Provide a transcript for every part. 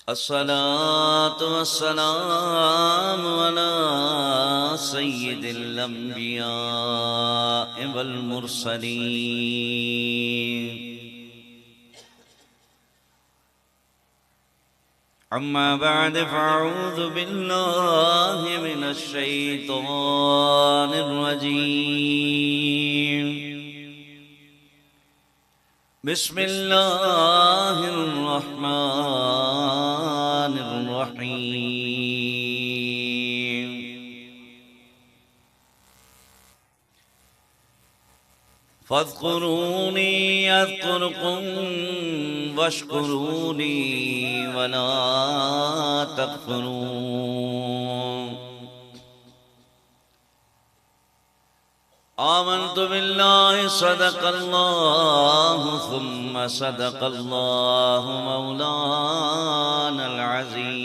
अस्सलातु वस्सलामु अला सय्यिदिल अंबिया वल मुरसलीन अम्मा बअद फ़अऊज़ु बिल्लाहि मिनश शैतानिर रजीम बिस्मिल्लाहिर रहमानिर रहीम फ़ज़्कुरूनी अज़्कुरकुम वश्कुरूनी वला तकफुरून आमन्तु बिल्लाहि सदक़ल्लाहु सुम्मा सदक़ल्लाहु मौलानल अज़ीम।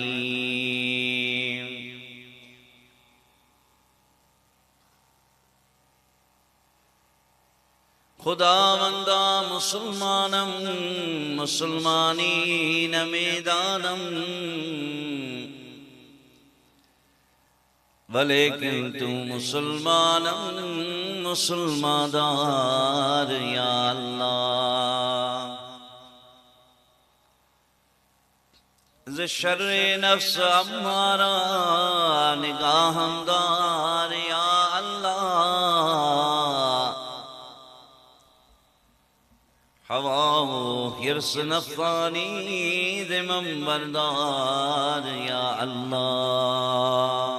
खुदावंदा मुसलमानम मुसलमानीन मैदानम वलेकिन तू मुसलमानम मुसलमादार या अल्लाह ज़ शर्रे नफ्स अम्मारा निगाहमदार या अल्लाह हवाओ हिर्स नफ़ानी दिमम बरदार या अल्लाह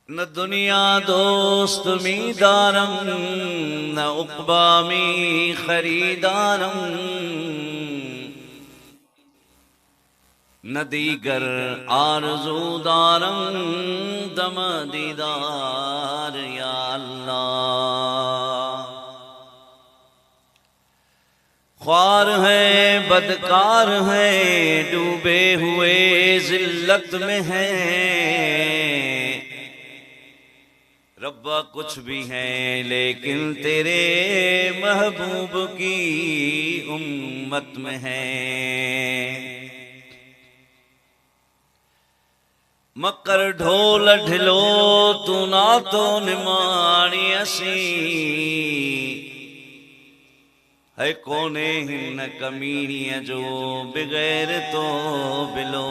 न दुनिया दोस्त मी दारम न उक़बा मी खरीदारम न दीगर आरज़ूदारम दम दीदार या अल्लाह। ख्वार है बदकार है डूबे हुए ज़िल्लत में है रब्बा कुछ भी है लेकिन तेरे महबूब की उम्मत में है। मकर ढोल ढिलो तू ना तो निमाणी असी है कोने हिन कमीणीअ जो बग़ैर तो बिलो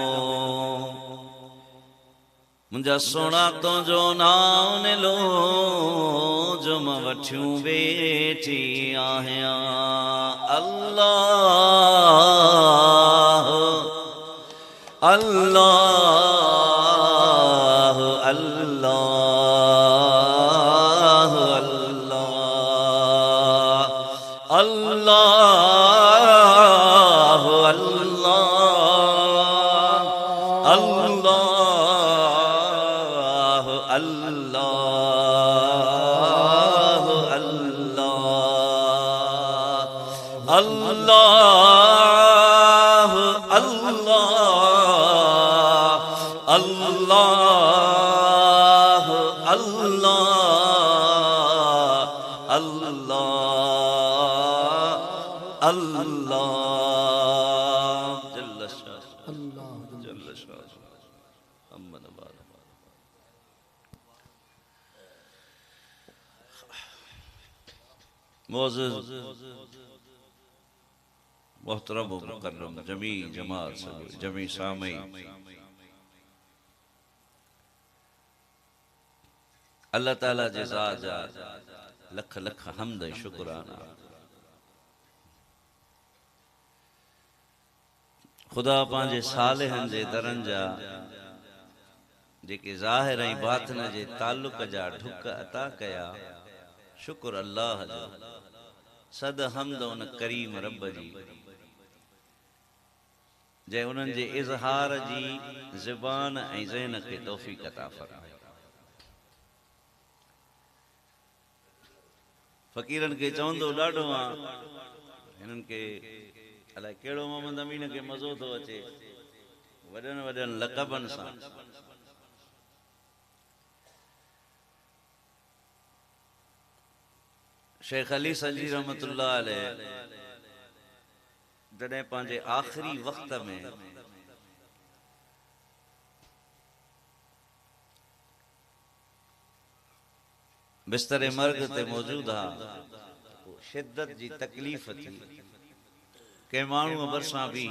मुझा सोना तो जो नाम लो जो मां वठियूं वेठी आहियां अल्लाह अल्लाह अल्लाह अल्लाह अल्लाह अल्लाह अल्लाह अल्लाह अल्लाह अल्लाह अल्लाह अल्लाह अल्लाह अल्लाह अल्लाह जल्ल शाह जल्ल शाह अम्मन बार मोअज़्ज़ज़ मोहतरम मुकर्रम जमी जमात जमी सामई अल्लाह ताला जे ज़ात जा लख लख हम्द शुक्राना। खुदा पांजे सालिहन जे दरन जा जेके ज़ाहिर ऐं बातिन जे ताल्लुक जा ढुक अता कया शुक्र अल्लाह जो सद हम्द उन करीम रब जी जंहिं उन्हनि जे इज़हार जी ज़ुबान ऐं ज़हन खे तौफ़ीक़ अता फ़रमाए। फ़क़ीरनि खे चवंदो ॾाढो आहे हिननि खे अलाए कहिड़ो मोहम्मद अमीन खे मज़ो थो अचे वॾनि वॾनि लक़बनि सां शेख अली सजी रहमतुल्लाह अलैह जॾहिं पंहिंजे आख़िरी वक़्त में बिस्तरे मर्ग ते मौजूद हा, शिद्दत जी तकलीफ़ थी, के माण्हूअ भरिसां बि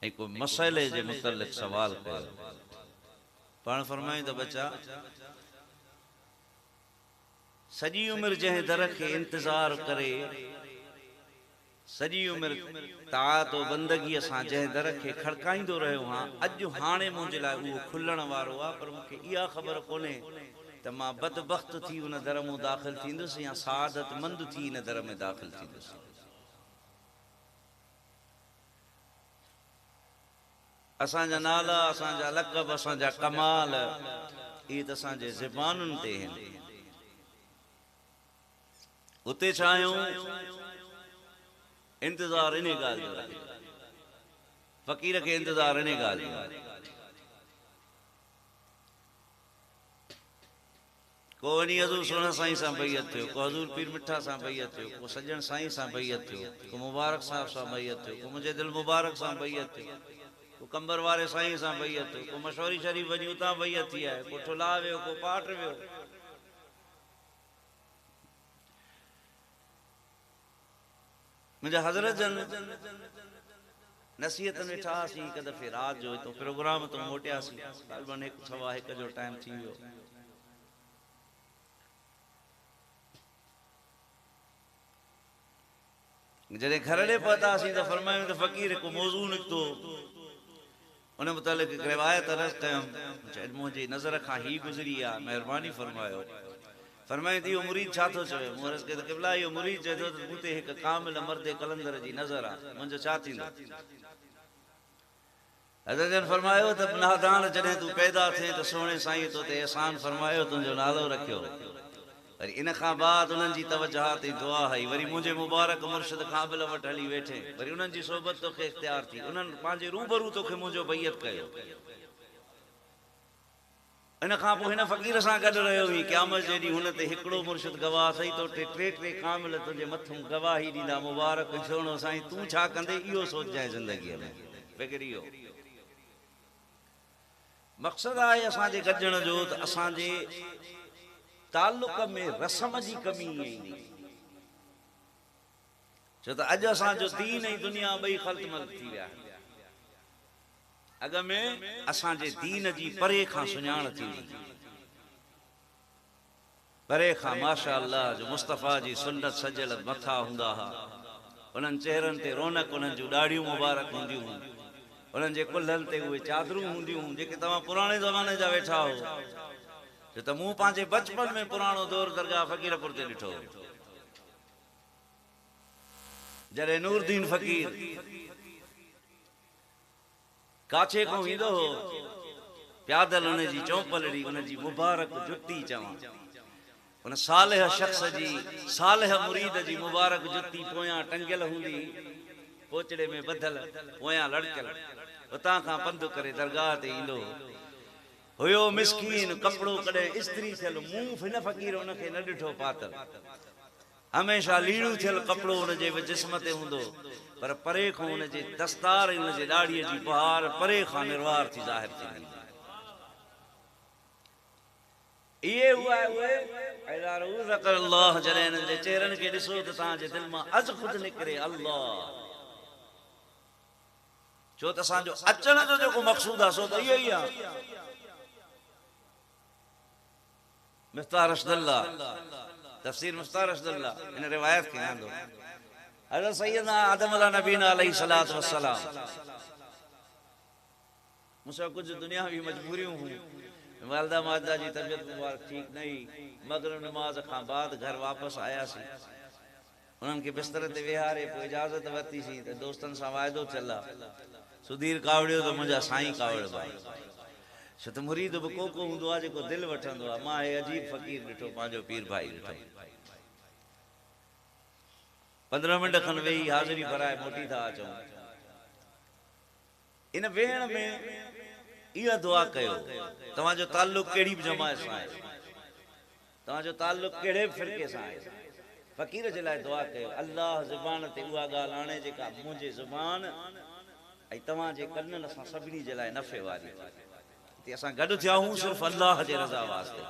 ऐं को मसइले जे मुतलिक़ सवाल कयो। पाण फरमायूं त बच्चा, सॼी उमिरि जंहिं दर खे इंतज़ार करे, सॼी उमिरि ताअत व बंदगीअ सां जंहिं दर खे खड़काईंदो रहियो हां, अॼु हाणे मुंहिंजे लाइ उहो खुलण वारो आहे, पर मूंखे इहा ख़बर कोन्हे त मां बदबख्त थी उन दर मूं दाख़िल थींदुसि या सआदतमंद थी इन दर में दाख़िल थींदुसि। असांजा नाला, असांजा लक़ब, असांजा कमाल, इहे त असांजे ज़बानुनि ते आहिनि। उते छा आहियूं? इंतज़ार इन ॻाल्हि जो रखे, फ़क़ीर खे इंतज़ार इन ॻाल्हि जो। को वञी हज़ूर सोना साईं सां बैयत थियो, को हज़ूर पीर मिठा सां बैयत थियो, को सजन साईं सां बैयत थियो, को मुबारक साहब सां बैयत थियो, को मुंहिंजे दिल मुबारक सां बैयत थियो, को कंबर वारे साईं सां बैयत थियो, को मशवरी शरीफ़ वञी उतां बैयत थी आहे, को ठुला वियो, को पाठ वियो। मुंहिंजा हज़रत जन नसीहत में ठासीं, हिकु दफ़े राति जो हितो प्रोग्राम तो मोटियासीं, ग़ालिबन 1:15 जो टाइम थी वियो। जॾहिं घर ॾे पहुतासीं त फरमायूं त फ़क़ीर को मौज़ू निकितो, उन मुतालिक़ हिकु रिवायत अर्ज़ कयमि, मुंहिंजी नज़र खां ही गुज़री आहे, महिरबानी फरमायो। फरमाईं त इहो मुरीद छा थो चवे? मूं अर्ज़ कयो त क़िबला इहो मुरीद चए थो त मूं ते हिकु कामिल मर्द कलंदर जी नज़र आहे, मुंहिंजो छा थींदो? हज़रत जन फरमायो त नादान, जॾहिं तूं पैदा थिए त सोणे साईं तो ते अहसान फरमायो, तुंहिंजो नालो रखियो। वरी इन खां बाद उन्हनि जी तवजाहत ऐं दुआ हई, वरी मुंहिंजे मुबारक मुर्शिद काबिल वटि हली वेठे, वरी उन्हनि जी सोबत तोखे इख्तियार थी, उन्हनि पंहिंजे रूबरू तोखे मुंहिंजो बैयत कयो। इन खां पोइ हिन फ़क़ीर सां गॾु रहियो हुई, क़यामत जे ॾींहुं हुन ते हिकिड़ो मुर्शिद गवाह अथई, तो टे कामिल तुंहिंजे मथां गवाही ॾींदा, मुबारक सोणो साईं तूं छा कंदे इहो सोचजांइ ज़िंदगीअ में। फ़िक्र इहो मक़सदु आहे असांजे गॾिजण जो त असांजे ताल्लुक़ में रस्म जी कमी ईंदी, छो त अॼु असांजो दीन ऐं दुनिया ॿई ख़ल्तमल थी विया। अॻ में असांजे दीन जी परे खां सुञाण थींदी, परे खां माशा अल्लाह जो मुस्तफ़ा जी सुन्नत सजल मथा हूंदा हुआ, उन्हनि चेहरनि ते रौनक, उन्हनि जूं ॾाढ़ियूं मुबारक हूंदियूं हुयूं, उन्हनि जे कुल्हनि ते उहे चादरूं हूंदियूं हुयूं जेके तव्हां पुराणे ज़माने जा वेठा हो। छो त मूं पंहिंजे बचपन में पुराणो दौर दरगाह फ़क़ीरपुर ते ॾिठो, जॾहिं नूरदीन फ़क़ीर काछे खां ईंदो हो, प्यादल उन जी चौंपलड़ी, उन जी मुबारक जुती चवां, उन सालिह शख़्स जी, सालिह मुरीद जी मुबारक जुती पोयां टंगियल हूंदी, पोचड़े में ॿधल, पोयां लड़कियल, उतां खां पंधु करे दरगाह ते ईंदो हुयो। मिसकीन कपिड़ो कॾहिं इस्त्री थियल, मूं हिन फ़क़ीर उनखे न ॾिठो पातल, हमेशह लीड़ू थियल कपिड़ो उनजे जिस्म ते हूंदो, पर परे खां उनजे दस्तार ऐं उनजे ॾाढ़ीअ जी बहार परे खां निर्वार थी ज़ाहिर थींदी। इहे उहे अल्लाह, जॾहिं हिननि जे चेहरनि खे ॾिसो त तव्हांजे दिलि मां अज़ ख़ुदि निकिरे अल्लाह, छो त असांजो अचण जो जेको मक़सूद आहे सो त इहो ई आहे। मिफ्ताह रशदुल्ला, तफ़सीर मिफ्ताह रशदुल्ला इन रिवायत खे आंदो, हज़रत सैयदना आदम अला नबीना अलैहि सलातो वस्सलाम, मूंसां कुछ दुनियावी मजबूरियूं हुयूं, वालदा मादा जी तबियत मुबारक ठीक न हुई, मगरिब नमाज खां बाद घर वापसि आयासीं, उन्हनि खे बिस्तर ते विहारे पोइ इजाज़त वरितीसीं त दोस्तनि सां वाइदो थियल आहे, सुधीर कावड़ियो त मुंहिंजा साईं कावड़बा, छो त मुरीद बि को हूंदो आहे जेको दिलि वठंदो आहे। मां हे अजीब फ़क़ीर ॾिठो, पंहिंजो पीर भाई ॾिठो, 15 मिंट खनि वेही हाज़िरी भराए मोटी था अचूं। इन वेहण में इहा दुआ कयो, तव्हांजो ताल्लुक़ कहिड़ी बि जमात सां आहे, तव्हांजो ताल्लुक़ कहिड़े बि फ़िरके सां आहे, फ़कीर जे लाइ दुआ कयो अल्लाह ज़ुबान ते उहा ॻाल्हि आणे जेका मुंहिंजे ज़ुबान ऐं तव्हांजे कननि सां सभिनी जे लाइ नफ़े वारी हिते असां गॾु थिया आहियूं सिर्फ़ु अल्लाह जे रज़ा वास्ते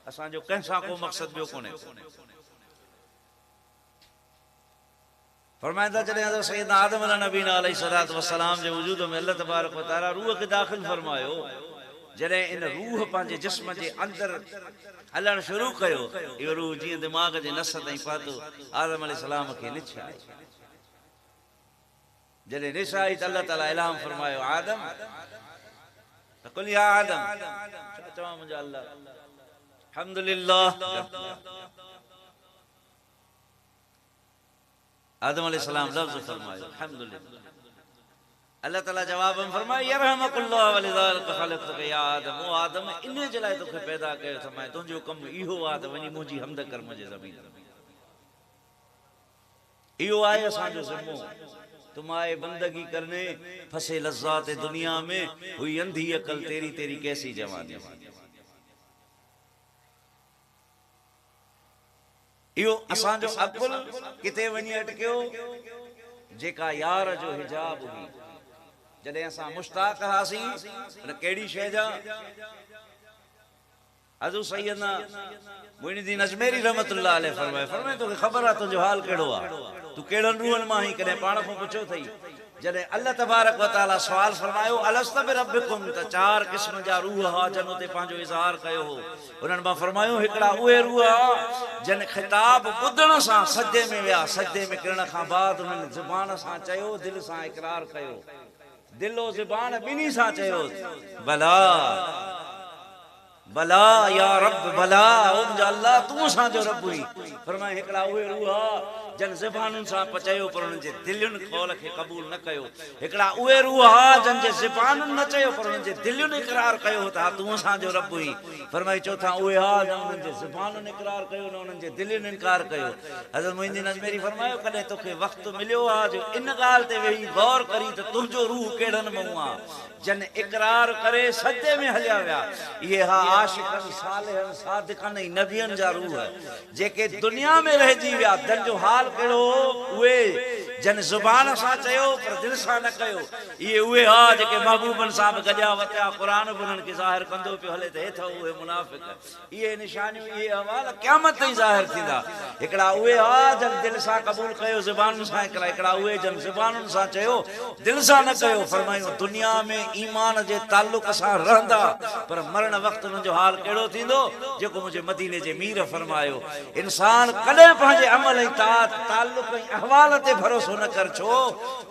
असांजो कंहिंसां को मक़सदु ॿियो कोन्हे फरमाईंदा जॾहिं हज़रत सैयदना आदम नबीना अलैहिस्सलातु वस्सलाम जे वजूद में अल्लाह तबारक व तआला रूह खे दाख़िल फरमायो जॾहिं इन रूह पंहिंजे जिस्म जे अंदरि हलणु शुरू कयो इहो रूह जीअं दिमाग़ जे नस ताईं पहुतो आदम अलैहिस्सलाम खे निछ आई जॾहिं निछ आई त अल्लाह ताला इल्हाम फरमायो आदम त कुल या आदम छा चवां मुंहिंजा अल्लाह अल्हम्दुलिल्लाह आदम अलैहिस्सलाम लफ़्ज़ फरमायो अल्हम्दुलिल्लाह अल्लाह ताला जवाब में फरमायो यरहमकुल्लाह वलिज़ालिका ख़लक़तका या आदम ओ आदम इन जे लाइ तोखे पैदा कयो त मैं तुंहिंजो कमु इहो आहे त वञी मुंहिंजी हमद कर मुंहिंजे ज़मीन इहो आहे असांजो ज़िम्मो तुम आए बंदगी करने फंसे लज़्ज़ात दुनिया में हुई अंधी अकल तेरी तेरी कैसी जवानी इहो असांजो अकुल किथे वञी अटकियो जेका यार जो हिजाब हुई जॾहिं असां मुश्ताक हासीं न कहिड़ी शइ जा हज़रत सैयदना मुइनुद्दीन अजमेरी रहमतुल्लाह अलैह फरमाए तोखे ख़बर आहे तुंहिंजो हाल कहिड़ो आहे तू कहिड़नि रूहनि मां ई कॾहिं पाण खां पुछियो अथई जॾहिं अल्लाह तबारक व तआला सवाल फरमायो अलस्त बिरब्बिकुम त 4 क़िस्म जा रूह हा जन उते पंहिंजो इज़हार कयो हो उन्हनि मां फरमायो हिकिड़ा उहे रूह जन ख़िताब ॿुधण सां सजदे में विया सजदे में किरण खां बाद उन्हनि ज़ुबान सां चयो दिलि सां इक़रार कयो दिलो ज़ुबान ॿिन्ही सां चयो भला भला या रब भला ओ मुंहिंजा अल्लाह तूं असांजो रब हुई फरमाए हिकिड़ा उहे रूह जन ज़बानुनि सां पचायो पर उन्हनि जे दिलयुनि कौल खे क़बूल न कयो हिकिड़ा उहे रूह जन जे ज़बानुनि न चयो पर उन्हनि जे दिलयुनि इक़रार कयो त तूं असांजो रब हुई फरमाए चौथा उहे जन उन्हनि जे ज़बानुनि इक़रार कयो न उन्हनि जे दिलयुनि इनकार कयो हज़रत मुइनुद्दीन अजमेरी फरमायो कॾहिं तोखे वक़्तु मिलियो आहे जो इन ॻाल्हि ते वेही गौर करी त तुंहिंजो रूह कहिड़नि मां आहे जन इक़रार करे सजदे में हलिया विया इहे हा आशिक़नि सालिहनि सादिक़नि ऐं नबियनि जा रूह जेके दुनिया में रहिजी विया दिलि जो हाल कहिड़ो उहे जन ज़ुबान सां चयो पर दिलि सां न कयो इहे उहे हा जेके महबूबनि सां बि गॾिया वतिया क़ुर बि उन्हनि खे ज़ाहिर कंदो पियो हले त हेठि उहे मुनाफ़िक़ इहे निशानियूं इहे अहवाल क़यामत ताईं ज़ाहिर थींदा हिकिड़ा उहे हा जन दिलि सां क़बूल कयो ज़ुबानुनि सां हिकिड़ा उहे जन ज़ुबानुनि सां चयो दिलि सां न कयो फरमायूं दुनिया में ईमान जे ताल्लुक़ सां रहंदा पर मरण वक़्तु उन्हनि जो हाल कहिड़ो थींदो जेको मुंहिंजे मदीने जे मीर फरमायो इंसान कॾहिं पंहिंजे अमल ऐं ताल्लुक़ ऐं अहवाल ते भरोसो न कर छो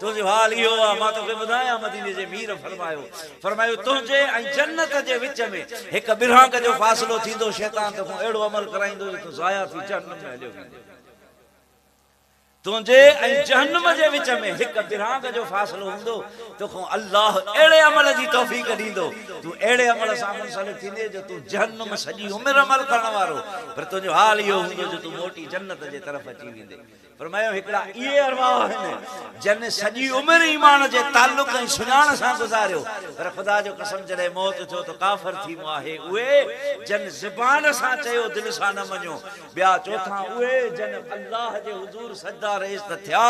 तुंहिंजो हाल इहो आहे मां तोखे ॿुधायां मदीने जे मीर फरमायो तुंहिंजे ऐं जन्नत जे विच में हिकु बिरहांग जो फ़ासिलो थींदो शैतान तोखां अहिड़ो अमल कराईंदो जो तूं ज़ाया थी जहन्नम में हलियो वेंदो तुंहिंजे ऐं जहन्नम जे विच में हिकु बिरहांग जो फ़ासिलो हूंदो तोखां अल्लाह अहिड़े अमल जी तौफ़ीक़ ॾींदो तूं अहिड़े अमल सां मुंसलिक थींदे जो तूं जहन्नम सॼी उमिरि अमल करण वारो पर तुंहिंजो हाल इहो हूंदो जो तूं मोटी जन्नत जे तरफ़ अची वेंदे फरमायो हिकिड़ा इहे अरवाह आहिनि जन सॼी उमिरि ईमान जे ताल्लुक़ ऐं सुञाण सां गुज़ारियो पर ख़ुदा जो कसम जॾहिं मौत थियो त काफ़िर थी वियो आहे उहे जन ज़ुबान सां चयो दिलि सां न मञो ॿिया चोथा उहे जन अल्लाह जे हुज़ूर सजदा रेज़ त थिया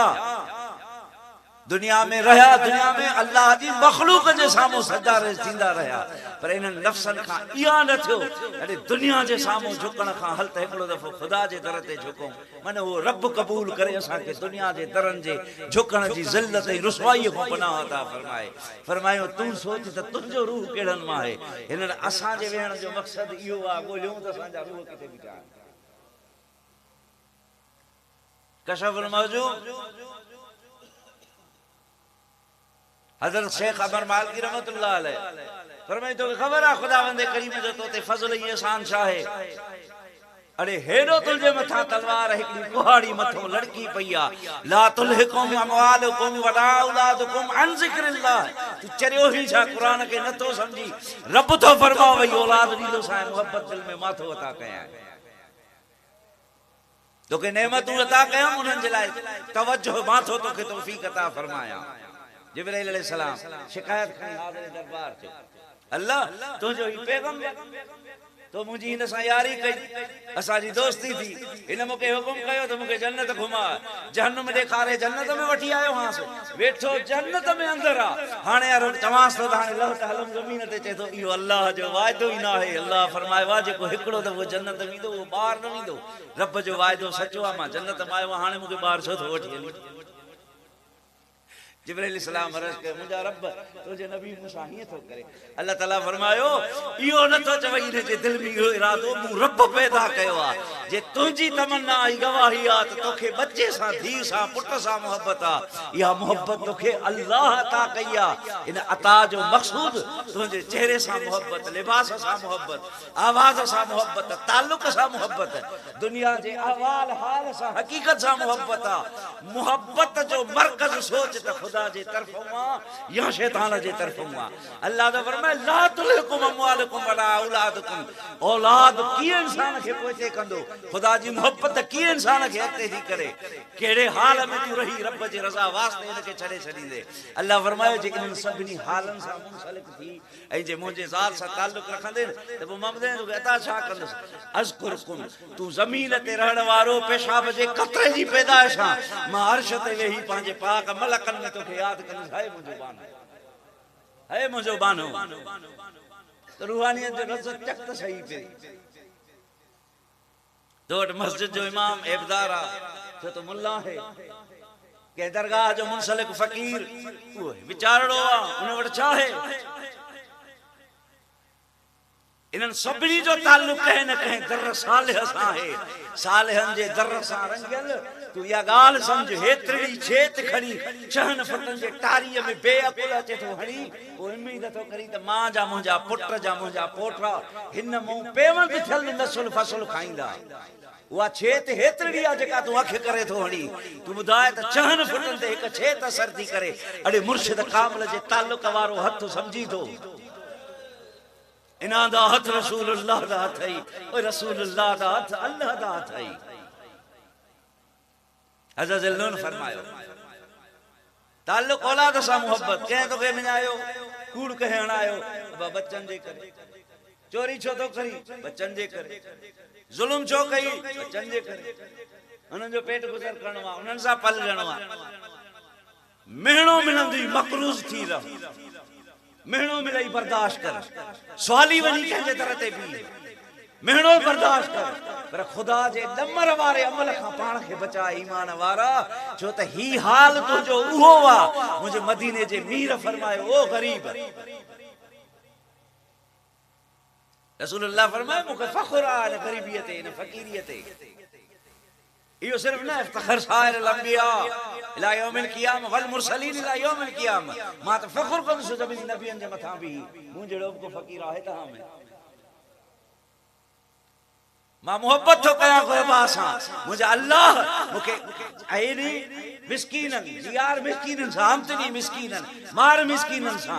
दुनिया में रहिया दुनिया में अल्लाह जी मख़लूक जे साम्हूं सजदा रेज़ थींदा रहिया पर इन्हनि लफ़्ज़नि खां इहा न थियो अरे दुनिया जे साम्हूं झुकण खां हल त हिकिड़ो दफ़ो ख़ुदा जे दर ते झुकूं माना उहो रब क़बूल करे असांखे दुनिया जे दरनि जे झुकण जी ज़िल्लत ऐं रुसवाईअ खां पनाह अता फरमायो तूं सोच त तुंहिंजो रूह कहिड़नि मां आहे हिननि असांजे वेहण जो मक़सदु इहो आहे ॻोल्हियूं त असांजा रूह किथे बीठा आहिनि कशफुल मौजूद हज़रत शेख अमर मालिकी रहमतुल्लाह अलैह फरमाए तोखे ख़बर आहे ख़ुदावंदे करीम जो तो ते फज़ल ऐं एहसान छा आहे अरे हेॾो तुंहिंजे मथां तलवार हिकिड़ी कुहाड़ी मथां लड़की पई आहे ला तुल्हिकुम अमवालुकुम वला औलादुकुम अन ज़िक्रिल्लाह तू चरियो ही छा क़ुरान खे नथो समझी रब थो फरमाए वई औलाद ॾींदो सां मोहब्बत दिलि में माथो अता कयां तोखे नेमतूं अता कयां उन्हनि जे लाइ तवज्जो माथो तोखे तौफ़ीक़ अता फरमाया जिब्राइल अलैहिस्सलाम शिकायत खणी हाज़िर दरबार थियो अल्लाह तुंहिंजो ही पैगंबर तो मुझी इन सां यारी कई असांजी दोस्ती थी इन मूंखे हुकुम कयो तो मूंखे जन्नत घुमा जहन्नुम ॾेखारे जन्नत में वठी आयो हांस वेठो जन्नत में अंदर आ हाणे यार चवांस तो हाणे लह त हलम ज़मीन ते चए तो इहो अल्लाह जो वाइदो ही ना है अल्लाह फरमाए वा जेको हिकड़ो दफ़ो जन्नत वेंदो वो ॿार न वेंदो रब जो वाइदो सचो आ मां जन्नत में आयो हाणे मूंखे ॿार छो थो वठी हली जिब्राइल सलाम अर्ज़ कयो मुंहिंजा रब तुंहिंजे नबी मूंसां हीअं थो करे अल्लाह ताला फरमायो इहो नथो चवई हिन जे दिलि में इहो इरादो मूं रब पैदा कयो आहे जे तुंहिंजी तमन्ना ई गवाही आहे त तोखे बच्चे सां धीउ सां पुट सां मोहबत आहे इहा मोहबत तोखे अल्लाह अता कई आहे इन अता जो मक़सूद तुंहिंजे चेहरे सां मोहबत लिबास सां मोहबत आवाज़ सां मोहबत ताल्लुक सां मोहबत दुनिया जे अहवाल हाल सां हक़ीक़त सां मोहबत आहे मोहबत जो मरकज़ सोच त खुदा जे तरफों या शैतान जे तरफों अल्लाह दा फरमाए ला तुलकुम अमवालकुम वला औलादकुम औलाद की इंसान के पोते कंदो खुदा जी मोहब्बत की इंसान के हते थी करे केड़े हाल में तू रही रब जे रजा वास्ते इनके छड़े छड़ी दे अल्लाह फरमाए जे इन सभनी हालन सा मुंसलिक थी ए जे मुझे जात सा ताल्लुक रखंदे त वो ममदे तो अता छा कंदस अज़कुरकुम तू जमीन ते रहण वारो पेशाब जे कतरे जी पैदाइश मां अर्श ते वेही पांजे पाक मलकन में तो याद करने है मुझो बानो तो रूहानियत जो रज़ चक सही पे दोट मस्जिद जो इमाम इब्दारा तो मुल्ला है के दरगाह जो मुंसलिक फकीर वो विचारड़ो आ उन वट छा है इनन सभनी जो ताल्लुक कहे न कहे दर सालिह सा है सालिहन जे दर सा रंगल तू या गाल समझ हेतरी छेत खड़ी चहन फटन जे टारी में बेअकुल अचे तो हणी ओ उम्मीद तो करी त मां जा मुंजा पुट जा मुंजा पोठा हिन मु पेवन थियल नसुल फसल खाईंदा वा छेत हेतरी आ जका तू अख करे तो हणी तू बुधाए त चहन फटन ते एक छेत असर थी करे अड़े मुर्शिद कामिल जे ताल्लुक वारो हथ समझी तो इना दा हथ रसूलुल्लाह दा हथ है ओ रसूलुल्लाह दा हथ अल्लाह दा हथ है हज़रत ज़िल्लुन फरमायो ताल्लुक औलाद सा मोहब्बत कहे तो के मिलायो कूड़ कहे हणायो बच्चन जे करे चोरी छो तो करी बच्चन जे करे जुल्म छो कई बच्चन जे करे उनन जो पेट गुजर करणो आ उनन सा पल रहणो आ मेहणो मिलंदी मकरूज थी रह मेहणो मिलई बर्दाश्त कर सवाली वनी के तरह ते भी मेहणो बर्दाश्त कर पर खुदा जे दमर वारे अमल का पाण के बचा ईमान वारा जो त ही हाल तो जो उहो वा मुझे मदीने जे मीर फरमायो ओ गरीब रसूलुल्लाह फरमाए मुके फखर आ गरीबियत न फकीरियत यो सिर्फ ना इफ्तिखार सायर अलंबिया इला यौमिल क़ियामह वल मुरसलीन इला यौमिल क़ियामह मा त फखर कर सजबी नबियन जे मथा भी मुंजड़ो को फकीर आहे ता में मां मोहब्बत तो कया को बासा मुझे अल्लाह मुके आईनी मिस्कीनन यार मिस्कीनन सामतनी मिस्कीनन मार मिस्कीनन सा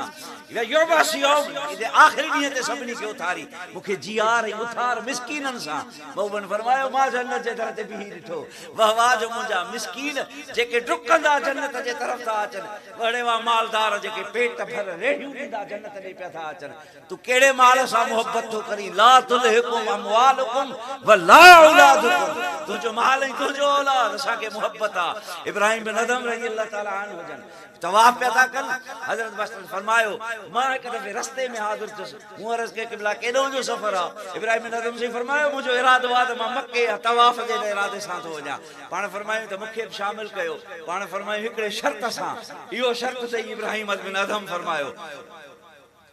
या योबासियो इदे आखिरी दी ते सबनी के उतारी मुके जियार उतार मिस्कीनन सा बहुबन फरमायो मा जन्नत जे तरह ते भी दिठो वाह जो मुजा मिस्कीन जेके डुकंदा जन्नत जे तरफ ता अचन बड़े वा मालदार जेके पेट भर रेडियो दा जन्नत ने पे था अचन तू केड़े माल सा मोहब्बत तो करी ला तुलहिकुम अमवालुकुम वला औलादुकुम तुजो माल तुजो औलाद सा के मोहब्बत आ इब्राहिम बिन अदम रजी अल्लाह ताला अन्हु जन तवाफ पैदा कर हजरत बस फरमायो मां एक दफे रास्ते में हाजिर थस मु अर्ज के किबला केडो जो सफर आ इब्राहिम बिन अदम से फरमायो मुजो इरादो आ त मां मक्के तवाफ जे इरादे सा तो वजा पाण फरमायो त मुखे शामिल कयो पाण फरमायो हिकड़े शर्त सा इयो शर्त से इब्राहिम बिन अदम फरमायो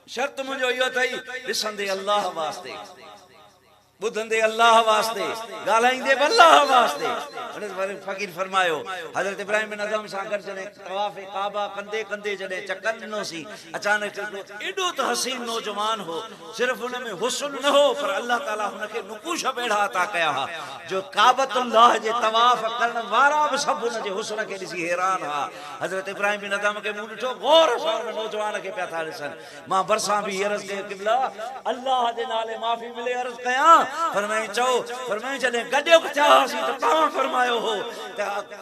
शर्त मुजो यो थई दिसंदे अल्लाह वास्ते बुधंदे अल्लाह वास्ते गालाइंदे अल्लाह वास्ते फकीर फरमायो हजरत इब्राहिम बिन अदम सा कर जने तवाफ काबा कंदे कंदे जने चक्कर नो सी अचानक एडो तो हसीन नौजवान हो सिर्फ उन में हुस्न न हो पर अल्लाह ताला उनके नुकुश बेड़ा अता कया हा जो काबतुल्लाह जे तवाफ करन वारा भी सब उन जे हुस्न के दिसी हैरान हा हजरत इब्राहिम बिन अदम के मुंह तो गौर से नौजवान के प्या था सन मां बरसा भी अर्ज के किबला अल्लाह दे नाले माफी मिले अर्ज कया फरमाई चो फरमाई जने गड्यो चाहसी तो पाण फरमायो हो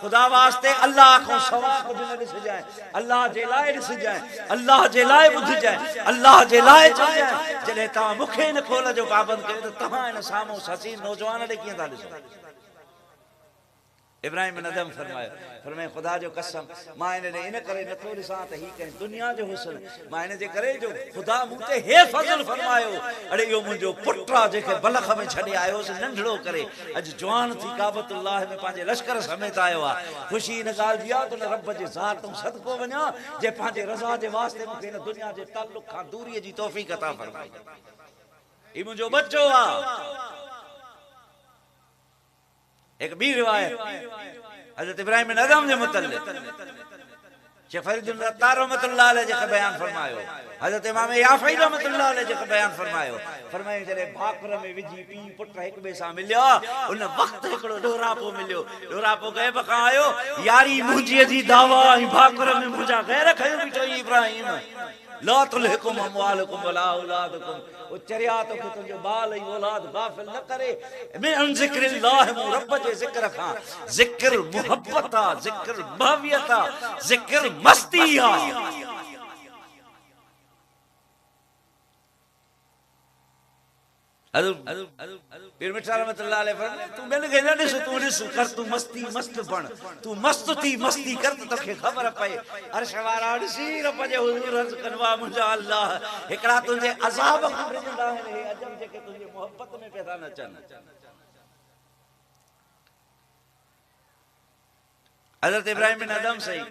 खुदा वास्ते अल्लाह को सवा कुछ न ॾिस जाए, अल्लाह जे लाइ ॾिस जाए, अल्लाह जे लाइ ॿुध जाए, अल्लाह जे लाइ चव जाए। जॾहिं तव्हां मूंखे इन खोल जो पाबंद कयो त तव्हां इन साम्हूं हसीन नौजवान ॾे कीअं था ॾिसो। इब्राहिम नदम फरमाए खुदा जो कसम मां इन करे नथो ॾिसां त ही कंहिं दुनिया जो हुस्न, मां इन जे करे जो खुदा मूं ते हे फज़ल फरमायो, अड़े इहो मुंहिंजो पुटु आहे जेके बलख में छॾे आयोसि नंढड़ो करे, अॼु जवान थी काबतुल्लाह में पंहिंजे लश्कर समेत आयो आहे। ख़ुशी इन ॻाल्हि जी आहे त उन रब जे ज़ात तूं सदको वञा जे पंहिंजे रज़ा जे वास्ते मूंखे इन दुनिया जे ताल्लुक़ खां दूरीअ जी तौफ़ीक़ अता फरमाई। ही मुंहिंजो बच्चो आहे। एक बी रिवायत हज़रत इब्राहिम बिन अदम जे मुतल्लिक़ शेख फरीदुल अत्तार रहमतुल्लाह अलैह जे बयान फरमायो, हज़रत इमाम याफ़ई रहमतुल्लाह अलैह जे बयान फरमायो जॾहिं भाकुर में विझी पी पुट हिक ॿिए सां मिलिया उन वक़्तु हिकिड़ो ॾोरापो मिलियो, ॾोरापो गैब खां आयो, यारी मुंहिंजीअ जी दावा ऐं भाकुर में मुंहिंजा गैर खयो बीठो इब्राहिम ला तुलहिकुम अमवालुकुम वला औलादुकुम, ओ चरिया तो के तुझो बाल ऐं औलाद गाफिल न करे मिन ज़िक्रिल्लाह, मु रब जे ज़िक्र खां। ज़िक्र मोहब्बत आ, ज़िक्र महवियत आ, ज़िक्र मस्ती आ। पीर मिठा रहमतुल्लाह अलैह फरमाए तू बिन के न ॾिस, तू ॾिस कर, तू मस्ती मस्त बण, तू मस्त थी मस्ती कर त तोखे ख़बर पए अर्श वारा ॾिसी रब जे हुज़ूर अर्ज़ कनवा मुंहिंजा अल्लाह हिकिड़ा तुंहिंजे अज़ाब खां रिझंदा आहिनि, हे अजब जेके तुंहिंजी मोहब्बत में पैदा न अचनि। हज़रत इब्राहिम बिन अदम सही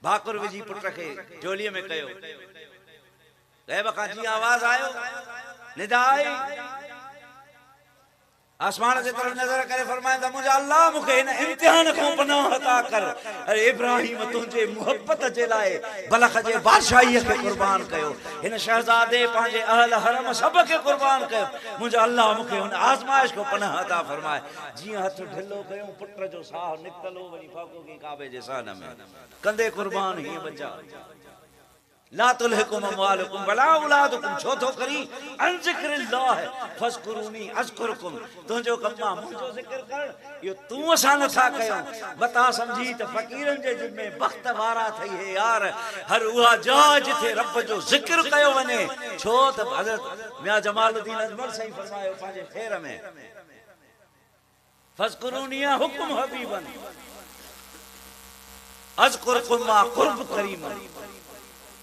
भाकुर विझी पुट खे झोलीअ में कयो, गैब खां जीअं आवाज़ आयो निदा आई, आसमान जे तरफ नजर करे फरमाइंदा मुंहिंजा अल्लाह मूंखे हिन इम्तिहान खां पनाह अता कर। अरे इब्राहिम तुंहिंजे मोहब्बत जे लाइ बलख जे बादशाहीअ खे कुर्बान कयो, हिन शहज़ादे पंहिंजे अहल हरम सभ खे कुर्बान कयो, मुंहिंजा अल्लाह मूंखे हुन आज़माइश खां पनाह अता फरमाए। जीअं हथ ढिलो कयूं पुट जो साह निकितलो वञी फाको की काबे जे सान में कंदे कुर्बान हीअं बचा। ला तुलहिकुम अमवालुकुम वला औलादुकुम, छो थो करी अन ज़िक्रिल्लाह फज़कुरूनी अज़कुरकुम, तुंहिंजो कमु आहे मुंहिंजो ज़िक्र कर, इहो तूं असां नथा कयूं। बता समझी त फ़क़ीरनि जे जिम्मे वक़्त वारा थई हे यार, हर उहा जाइ जिथे रब जो ज़िक्र कयो वञे, छो त हज़रत मियां जमालुद्दीन अजमल साईं फरमायो पंहिंजे फेर में फज़कुरूनी हुकुम हबीबन अज़कुरकुम मा क़ुर्ब करीमन,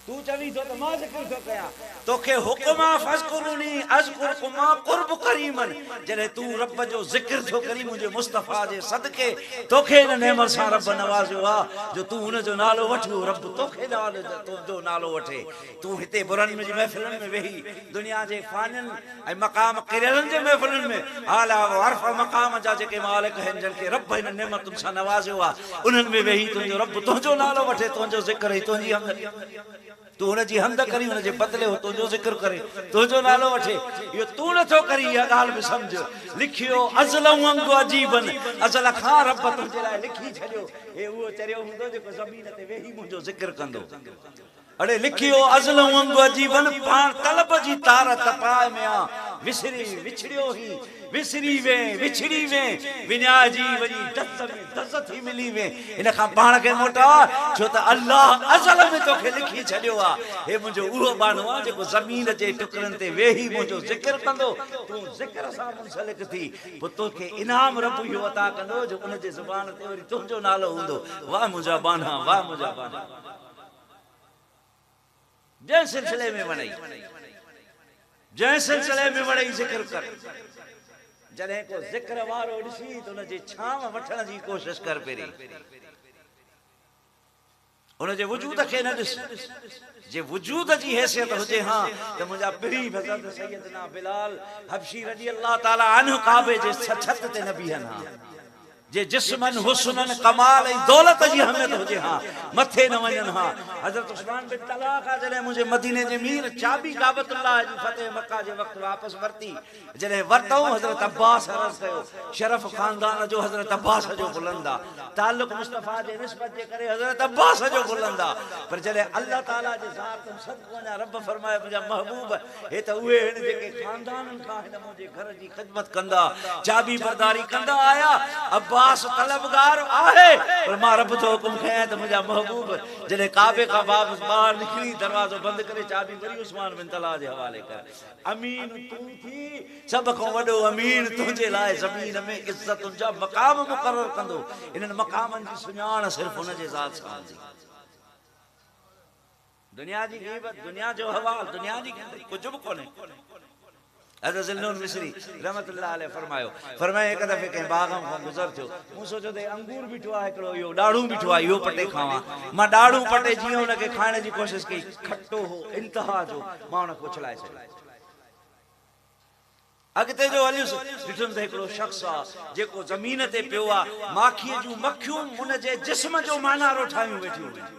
तू चवी तो मां ज़िक्र थो कयां, तोखे हुकुम आहे फज़कुरूनी अज़कुरकुम क़ुर्ब करीमन, जॾहिं तू रब जो ज़िक्र थो करी मुंहिंजे मुस्तफ़ा जे सदके तोखे इन नेमत सां रब नवाज़ियो आहे जो तू हुन जो नालो वठो, रब तोखे तुंहिंजो नालो वठे। तू हिते बुरनि में महफ़िलनि में वेही दुनिया जे फ़ानियुनि ऐं मक़ाम किरलनि जे महफ़िलनि में आला अर्फ़ मक़ाम जा जेके मालिक आहिनि जिन खे रब हिन नेमतुनि सां नवाज़ियो आहे उन्हनि में वेही तुंहिंजो रब तुंहिंजो नालो वठे, तुंहिंजो ज़िक्र ऐं तुंहिंजी हमद, तू हुनजी हमद करी हुनजे बदले हो तुंहिंजो ज़िक्र करे तुंहिंजो नालो वठे, इहो तू नथो करी। इहा ॻाल्हि बि सम्झ, लिखियो अज़ल वांगुरु अजीबन, अज़ल खां रब तुंहिंजे लाइ लिखी छॾियो, हे उहो चरियो हूंदो जेको ज़मीन ते वेही मुंहिंजो ज़िक्र कंदो। अड़े लिखियो अज़ल वांगुरु अजीबन, पाण तलब जी तार तपाए में आ, विसरी विछड़ियो ही विसरी वे विछड़ी वे विञाइजी वञी दस में दस थी मिली वे, इन खां पाण खे मोटा छो त अल्लाह अज़ल में तोखे लिखी छॾियो आहे, हे मुंहिंजो उहो माण्हू आहे जेको ज़मीन जे टुकड़नि ते वेही मुंहिंजो ज़िक्र कंदो, तूं ज़िक्र सां मुंसलिक थी, पोइ तोखे इनाम रब इहो अता कंदो जो उनजे ज़ुबान ते वरी तुंहिंजो नालो हूंदो। वाह मुंहिंजा बाना, वाह मुंहिंजा बाना। जंहिं सिलसिले में वणई, जंहिं सिलसिले में वणई ज़िक्र कर, जॾहिं को ज़िक्र वारो ॾिसी त उनजी छांव वठण जी कोशिश कर, पहिरीं उनजे वजूद खे न ॾिस, जे वजूद जी हैसियत हुजे हा त मुंहिंजा पीढ़ी हज़रत सैयदना बिलाल हबशी रज़ी अल्लाह ताला अन्हु काबे जे छत ते न बीहनि हा, जे जिस्मन हुस्नन कमाल ऐं दौलत जी अहमियत हुजे हा मथे न वञनि हा। हज़रत उस्मान बिन तलहा खां जॾहिं मुंहिंजे मदीने जे मीर चाबी काबतुल्लाह जी फतेह मक्का जे वक़्तु वापसि वरिती, जॾहिं वरितऊं हज़रत अब्बास अर्ज़ कयो, शरफ़ ख़ानदान जो हज़रत अब्बास जो बुलंद आहे, ताल्लुक़ मुस्तफ़ा जे निस्बत जे करे हज़रत अब्बास जो बुलंद आहे, पर जॾहिं अल्लाह ताला जे ज़ात सदको वञा रब फरमाए मुंहिंजा महबूब हे त उहे आहिनि जेके ख़ानदाननि खां हिन मुंहिंजे घर जी ख़िदमत कंदा, चाबी बरदारी कंदा आया। अब्बास गवास तलबगार आहे पर मां रब तो हुकुम कया त मुंहिंजा महबूब जॾहिं काबे का बाब ॿाहिरि निकिरी दरवाज़ो बंदि करे चाबी वरी उस्मान बिन तलहा जे हवाले कर अमीन तूं थी सभ खां वॾो अमीन तुंहिंजे लाइ ज़मीन में इज़तुनि जा मक़ाम मुक़रर कंदो इन्हनि मक़ामनि जी सुञाण सिर्फ़ हुन जे ज़ात सां हूंदी दुनिया जी ग़ीबत दुनिया जो हवाल दुनिया जी कुझु बि कोन्हे हज़रत ज़िल्लुन मिस्री रहमतुल्लाह अलैह फरमाए हिकु दफ़े कंहिं बाग़म खां गुज़र थियो मूं सोचियो त अंगूर बीठो आहे हिकिड़ो इहो ॾाढ़ूं बीठो आहे इहो पटे खावां मां ॾाढ़ूं पटे जीअं हुनखे खाइण जी कोशिशि कई खटो हो इंतिहा जो मां हुनखे उछलाए छॾियो अॻिते जो हलियुसि ॾिठुमि त हिकिड़ो शख़्स आहे जेको ज़मीन ते पियो आहे माखीअ जूं मखियूं हुनजे जिस्म जो मानारो ठाहियूं वेठियूं हुयूं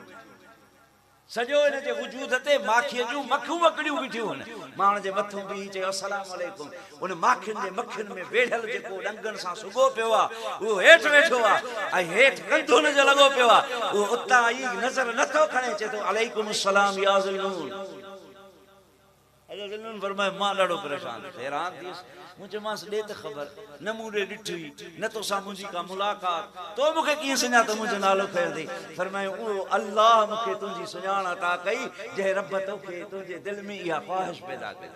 सॼो हिन जे वजूद ते माखीअ जूं मखियूं वकड़ियूं बीठियूं आहिनि मां हुन जे मथां बीही चयो अस्सलाम वालेकुम उन माखियुनि जे मखियुनि में वेढ़ियल जेको डंगनि सां सुगो पियो आहे उहो हेठि वेठो आहे ऐं हेठि गंध हुनजो लॻो पियो आहे उहो उतां ई नज़र नथो खणे चए थो अलैकुम अस्सलाम या ज़िल्लून ज़िल्लून फरमाए मां ॾाढो परेशान हैरान थियुसि मूं चयोमांसि ॾे त ख़बर न मूं ॾे ॾिठी न तोसां मुंहिंजी का मुलाक़ात तो मूंखे कीअं सुञातो मुंहिंजो नालो खयो अथई फरमायो उहो अल्लाह मूंखे तुंहिंजी सुञाण अता कई जंहिं रब तोखे तुंहिंजे दिलि में इहा ख़्वाहिश पैदा कई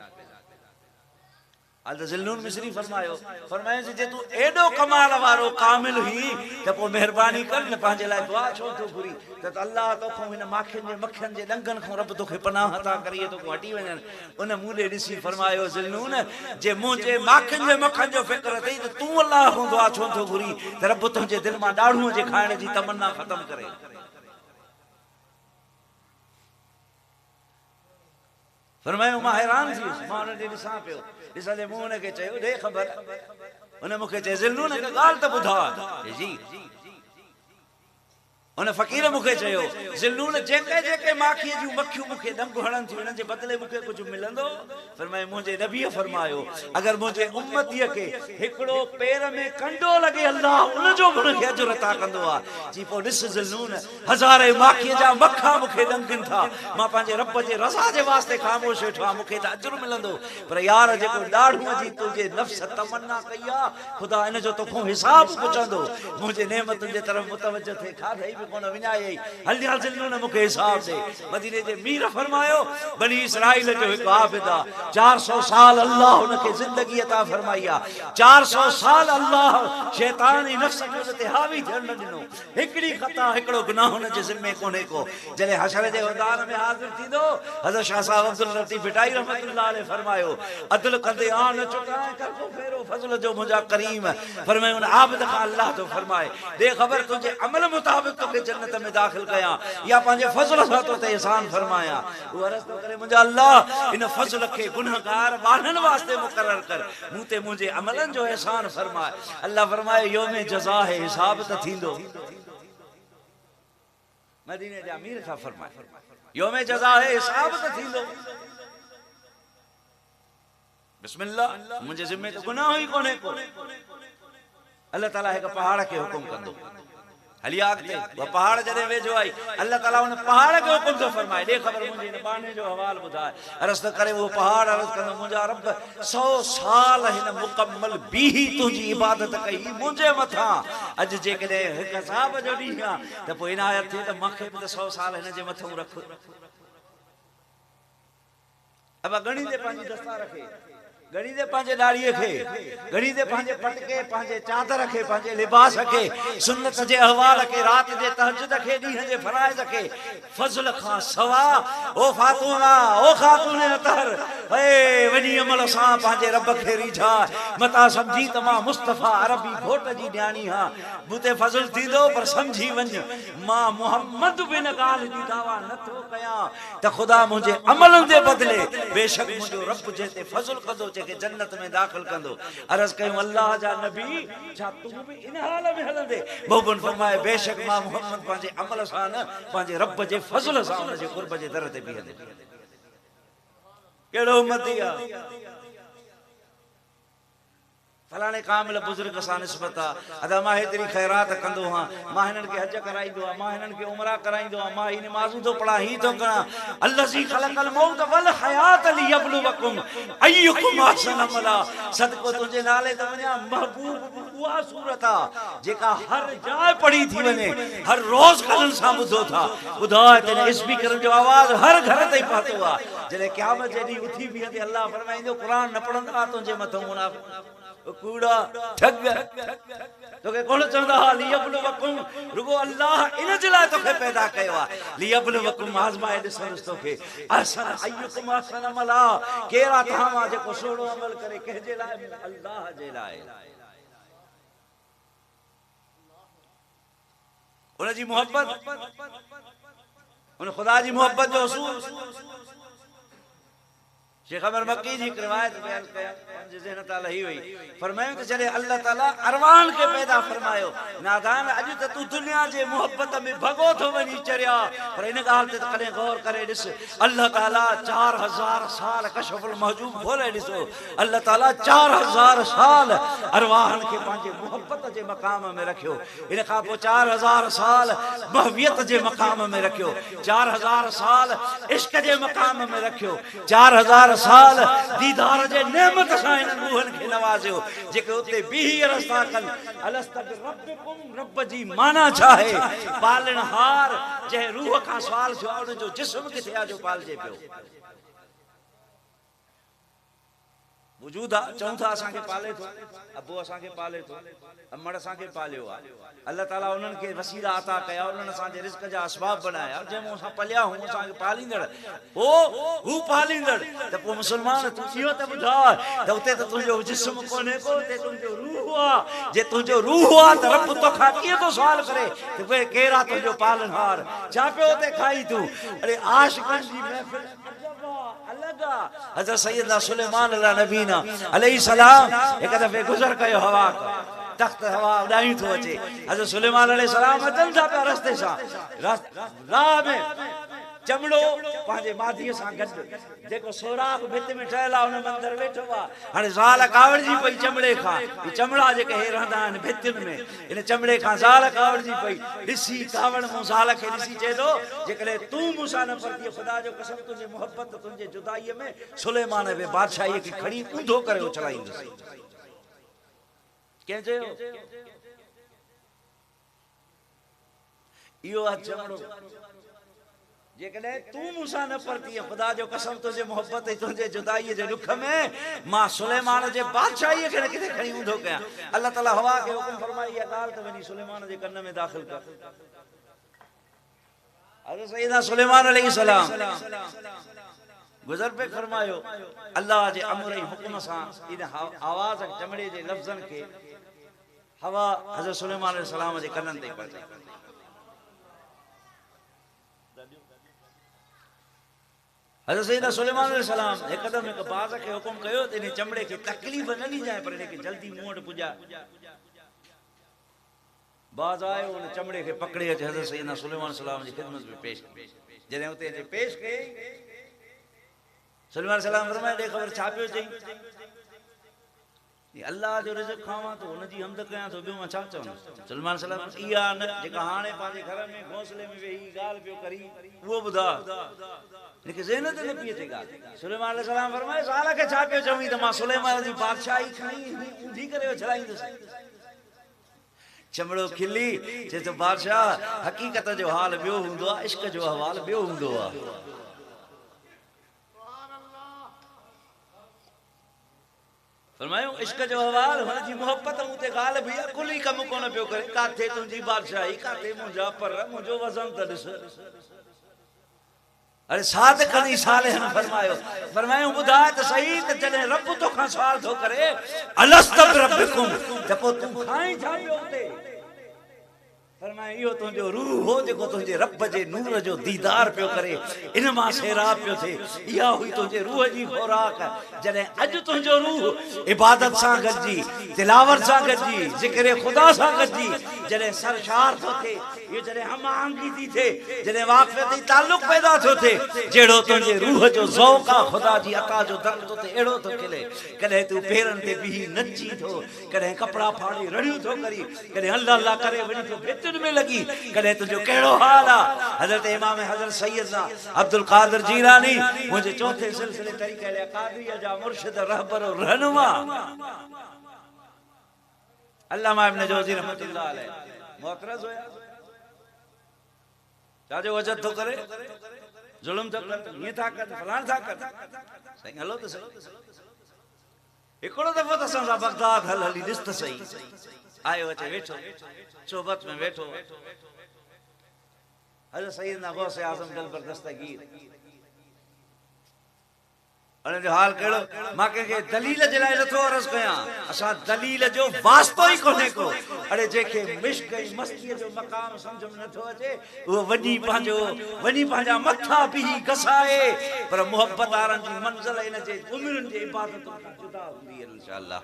हज़रत ज़िल्लुन मिस्री फरमायो जे तूं एॾो कमाल वारो कामिल हुई त पोइ महिरबानी कर न पंहिंजे लाइ दुआ छो थो घुरी त अल्लाह तोखां हिन माखियुनि जे मखियुनि जे डंगनि खां रब तोखे पनाह अता करी तोखे हटी वञनि उन मूं ॾे ॾिसी फरमायो ज़िल्लून जे मुंहिंजे माखियुनि जे मखियुनि जो फ़िक्र अथई त तूं अल्लाह खां दुआ छो थो घुरी त रब तुंहिंजे दिलि मां ॾाढ़ूअ जे खाइण जी तमन्ना ख़तमु करे फरमायो मां हैरान थी वियुसि मां हुन ॾे ॾिसां पियो ॾिसंदे मूं हुनखे चयो ॾे ख़बर हुन मूंखे चयो ज़िल्लून हिकु ॻाल्हि त ॿुधा जी उन फ़क़ीर मूंखे चयो ज़िल्लून जेके जेके माखीअ जूं मखियूं मूंखे डंग हणनि थियूं हिननि जे बदिले मूंखे कुझु मिलंदो फरमाए मुंहिंजे नबीअ फरमायो अगरि मुंहिंजे उम्मतीअ खे हिकिड़ो पेर में कंडो लॻे अल्लाह उनजो बि हुनखे अजुर अता कंदो आहे जी पोइ ॾिस ज़िल्लून हज़ारे माखीअ जा मखा मूंखे डंगनि था मां पंहिंजे रब जे रज़ा जे वास्ते ख़ामोश वेठो आहियां मूंखे त अजुर मिलंदो पर यार जेको ॾाढ़ूअ जी तुंहिंजे नफ़्स तमन्ना कई आहे ख़ुदा इन जो तोखां हिसाब पुछंदो मुंहिंजे नेमतुनि जे तरफ़ मुतवजो थिए खाधई कोन विञाई हलिया ज़िल्लून मूंखे हिसाब दे मदीने जे मीर फरमायो बनी इसराइल जो हिकु आबिद आहे 400 साल अल्लाह हुनखे ज़िंदगी अता फरमाई आहे 400 साल अल्लाह शैतानी नफ्स खे ते हावी थियण न ॾिनो हिकिड़ी ख़ता हिकिड़ो गुनाह हुन जे ज़िम्मे कोन्हे को जॾहिं हशर जे मैदान में हाज़िर थींदो हज़रत शाह साहब अब्दुल लतीफ़ भिटाई रहमतुल्लाह अलैह फरमायो अदल कंदे आन चुकाए कर को फेरो फज़ल जो मुंहिंजा करीम फरमायो उन आबिद खां अल्लाह तो फरमाए दे ख़बर तुंहिंजे अमल मुताबिक़ तोखे जन्नत में दाखिल कया या पंहिंजे फज़ल सां तो ते एहसान फरमाया वो अर्ज़ तो करे मुंहिंजा अल्लाह इन फज़ल खे गुनहगार वाहन वास्ते मुकर्रर कर मूं ते मुंहिंजे अमलनि जो एहसान फरमाए अल्लाह फरमाए यौम जज़ा है हिसाब त थींदो मदीने जा अमीर छा फरमाए यौम जज़ा है हिसाब त थींदो बिस्मिल्लाह मुंहिंजे ज़िम्मे तो गुनाह ही कोन्हे को अल्लाह ताला हिकु पहाड़ खे हुकुम कंदो हलिया अॻिते वो पहाड़ जॾहिं वेझो आई अल्लाह ताला उन पहाड़ खे हुकुम थो फरमाए ॾे ख़बर मुंहिंजे हिन बाने जो हवाल ॿुधाए अर्ज़ त करे वो पहाड़ अर्ज़ कंदो मुंहिंजा रब 100 साल हिन मुकम्मल बीही तुंहिंजी इबादत कई मुंहिंजे मथां अॼु जेकॾहिं हिकु हिसाब जो ॾींहुं आहे त पोइ इनायत थिए त मूंखे बि त 100 साल हिन जे मथां रख अब घणी दे पंहिंजी दस्ता रखे घणी दे पंहिंजे ॾाड़ीअ खे घणी दे पंहिंजे पटके पंहिंजे चादर खे पंहिंजे लिबास खे सुन्नत जे अहवाल खे राति जे तहज्जुद खे ॾींहं जे फराइज़ खे फज़ल खां सवा ओ फातिमा ओ खातून अतहर ए वॾी अमल सां पंहिंजे रब खे रीझा मता सम्झी त मां मुस्तफ़ा अरबी घोट जी ॾियाणी हा मूं ते फज़ल थींदो पर सम्झी वञ मां मुहम्मद बिन ॻाल्हि जी दावा नथो कयां त ख़ुदा मुंहिंजे अमलनि जे बदिले बेशक मुंहिंजो रब जंहिं ते फज़ल कंदो के जन्नत में दाखिल कंदो अर्ज़ कयूं अल्लाह जा नबी छा तू भी इन हाल में हलंदे मोहबन फरमाए बेशक मां मोहम्मद पंहिंजे अमल सां न पंहिंजे रब जे फज़ल सां उन जे क़ुर्ब जे दर ते बीहंदे कहिड़ो उम्मती आहे फलाने कामिल बुजुर्ग सां निस्बत आहे अदा मां हेतिरी ख़ैरात कंदो हां मां हिननि खे हज कराईंदो आहियां मां हिननि खे उमरा कराईंदो आहियां मां ही नमाज़ूं थो पढ़ां ही थो कयां अल्लज़ी ख़लक़ल मौत वल हयात लियब्लुवकुम अय्युकुम अहसनु अमला सदको तुंहिंजे नाले ते वञा महबूब उहा सूरत आहे जेका हर जाइ पढ़ी थी वञे हर रोज़ कननि सां ॿुधो था ॿुधाए तेरे स्पीकर जो आवाज़ हर घर ते पहुतो आहे जॾहिं क़यामत जेॾी उथी बीहंदे अल्लाह फरमाईंदो क़ुरान न पढ़ंदा तुंहिंजे मथां मुनाफ़िक़ कूड़ा ठग तोखे कोन चवंदा लियब्लुवकुम रुगो अल्लाह इन जे लाइ तोखे पैदा कयो आहे लियब्लुवकुम आज़माए ॾिसंदुसि तोखे अहसन अय्युकुम अहसन अमला केरा तव्हां मां जेको सुहिणो अमल करे कंहिंजे लाइ अल्लाह जे लाइ उनजी मोहब्बत उन खुदा जी मोहब्बत जो उसूल शेख अमर मक्की जी रिवायत बयान कया मुंहिंजे ज़हन तां लही वई फरमायो त जॾहिं अल्लाह ताला अरवान खे पैदा फरमायो नादान अॼु त तूं दुनिया जे मोहब्बत में भॻो थो वञी चरिया पर इन ॻाल्हि ते कॾहिं गौर करे ॾिस अल्लाह ताला 4000 साल कशफुल महजूब खोले ॾिसो अल्लाह ताला 4000 साल अरवान खे पंहिंजे मोहब्बत जे मक़ाम में रखियो इन खां पोइ 4000 साल महवियत जे मक़ाम में रखियो 4000 साल इश्क जे मक़ाम में रखियो 4000 साल दीदार जे नेमत सां इन रूहन खे नवाज़ियो जेके उते बीही रस्ता कन अलस्त बिरब्बिकुम रब जी माना छा है पालनहार जे रूह का सवाल थियो उन जो जिस्म किथे आ जो पालजे पियो वजूद आहे चऊं था असांखे पाले थो अबो असांखे पाले थो अमड़ असांखे पालियो आहे अल्लाह ताला उन्हनि खे वसीला अता कया उन्हनि असांजे रिस्क जा असबाब बनाया जंहिं असां पलिया हूं असांखे पालींदड़ हो हू पालींदड़ त पोइ मुस्लमान तूं इहो त ॿुधा त उते त तुंहिंजो जिस्म कोन्हे को उते तुंहिंजो रूह आहे जे तुंहिंजो रूह आहे त रब तोखां कीअं थो सुवाल करे त भई केरु आहे तुंहिंजो पालनहार छा पियो उते खाई तूं अरे आशिक़नि जी महफ़िल हज़रत सैयदना सुलेमान नबीना अलैहि सलाम एक दफ़े गुज़र कयो हवा तख्त हवा उॾाई थो अचे हज़रत सुलेमान अलैहि सलाम अचनि था पिया रस्ते सां राह में चमड़ो पंहिंजे माधीअ सां गॾु जेको सोराख भित में ठहियल आहे उन मंदर वेठो आहे हाणे ज़ाल कावड़जी पई चमड़े खां चमड़ा जेके हे रहंदा आहिनि भितियुनि में इन चमड़े खां ज़ाल कावड़जी पई ॾिसी कावड़ मूं ज़ाल खे ॾिसी चए थो जेकॾहिं तूं मूंसां न पढ़ंदीअ ख़ुदा जो कसम तुंहिंजी मोहब्बत तुंहिंजे जुदाईअ में सुलेमान बि बादशाहीअ खे खणी ऊंधो करे उछलाईंदुसि कंहिं चयो इहो आहे चमड़ो जेकॾहिं तूं मूंसां न पढ़ंदीअ ख़ुदा जो कसम तुंहिंजे मोहब्बत ऐं तुंहिंजे जुदाईअ जे दुख में मां सुलेमान जे बादशाहीअ खे न किथे खणी ऊंधो कयां अल्लाह ताला हवा खे हुकुम फरमाई इहा ॻाल्हि त वञी सुलेमान जे कन में दाख़िल कर हज़रत सैयदना सुलेमान अलैहिस्सलाम गुज़र पे फरमायो अल्लाह जे अमर ऐं हुकुम सां इन आवाज़ चमड़े जे लफ़्ज़नि खे हवा हज़रत सुलेमान अलैहिस्सलाम जे कननि ते पहुचाई हज़रत सैयदना सुलेमान अलैहिस्सलाम हिकदम हिक बाज़ खे हुकुम कयो त इन चमड़े खे तकलीफ़ न ॾिजाए पर इनखे जल्दी मूं वटि पुॼाए बाज़ आयो उन चमड़े खे पकड़े अचे हज़रत सैयदना सुलेमान अलैहिस्सलाम जी ख़िदमत में पेश जॾहिं उते पेश कई सुलेमान अलैहिस्सलाम फरमाया ॾे ख़बर छा पियो चई अल्लाह जो रिज़्क़ खावां तो हुनजी हमद कयां तो ॿियो मां छा चवां सुलेमान अलैहिस्सलाम इहा न जेका हाणे पंहिंजे घर में घोंसले में वेही ॻाल्हि पियो करी उहो ॿुधा इनखे ज़हन ते न पई अचे ॻाल्हि सुलेमान अलैहिस्सलाम फरमाए ज़ाल खे छा पियो चवीं त मां सुलेमान जी बादशाही खणी ऊंधी करे उछलाईंदुसि चमड़ो खिली चए तो बादशाह हक़ीक़त जो हाल ॿियो हूंदो आहे इश्क जो अहवाल ॿियो हूंदो आहे फरमायो इश्क जो अहवाल हुनजी मोहब्बत मूं ते ॻाल्हि बि कुली कमु कोन पियो करे काथे तुंहिंजी बादशाही काथे मुंहिंजा पर मुंहिंजो वज़न त ॾिस अरे सादिक़नि सालिहनि फरमायो ॿुधाए त सही त जॾहिं रब तोखां सवाल थो करे अलस्त बिरब्बिकुम त पोइ तूं खाई छा पियो उते फरमाए इहो तुंहिंजो रूह हो जेको तुंहिंजे रब जे नूर जो दीदार पियो करे इन मां सेराब पियो थे। इहा हुई तुंहिंजे रूह जी खुराक। जॾहिं अॼु तुंहिंजो रूह इबादत सां गॾिजी, तिलावत सां गॾिजी, ज़िक्र ख़ुदा सां गॾिजी जॾहिं सरशार थो थिए, इहो जॾहिं हम आहंगी थी थिए, जॾहिं वाक़फ़ती ताल्लुक़ पैदा थो थिए, जहिड़ो तुंहिंजे रूह जो ज़ौक़ आहे ख़ुदा जी अता जो दर्द थो थिए, अहिड़ो थो खिले। कॾहिं तूं पेरनि ते बीही नची थो, कॾहिं कपिड़ा फाड़ी रड़ियूं थो करी, कॾहिं अल्लाह अल्लाह करे वञी थो भितुनि में लगी, कॾहिं तुंहिंजो कहिड़ो हाल आहे। हज़रत इमाम हज़रत सैयदना अब्दुल क़ादिर जीलानी मुंहिंजे चौथे सिलसिले तरीक़े क़ादिरिया जा मुर्शिद रहबर रहनुमा अल्लामा इब्न जौज़ी रहमतुल्लाह अलैह मुअतरज़ हुया। छाजो वजद थो करे, ज़ुल्म थो करे, हीअं था कनि, फलाण था कनि। साईं हलो त सही। हिकिड़ो दफ़ो त असां सां बगदाद हली ॾिस त सही। आयो अचे वेठो सोबत में वेठो हज़रत सैयदना गौस आज़म दिलबर दस्तगीर उन जो हाल कहिड़ो। मां कंहिंखे दलील जे लाइ नथो अर्ज़ कयां, असां दलील जो वास्तो ई कोन्हे को। अड़े जंहिंखे मिश्क ऐं मस्तीअ जो मक़ाम सम्झ में नथो अचे उहो वञी पंहिंजा मथा बीही घसाए, पर मुहबत वारनि जी मंज़िल इन जे उमिरियुनि जे इबादतुनि खां जुदा हूंदी आहे इंशाअल्लाह।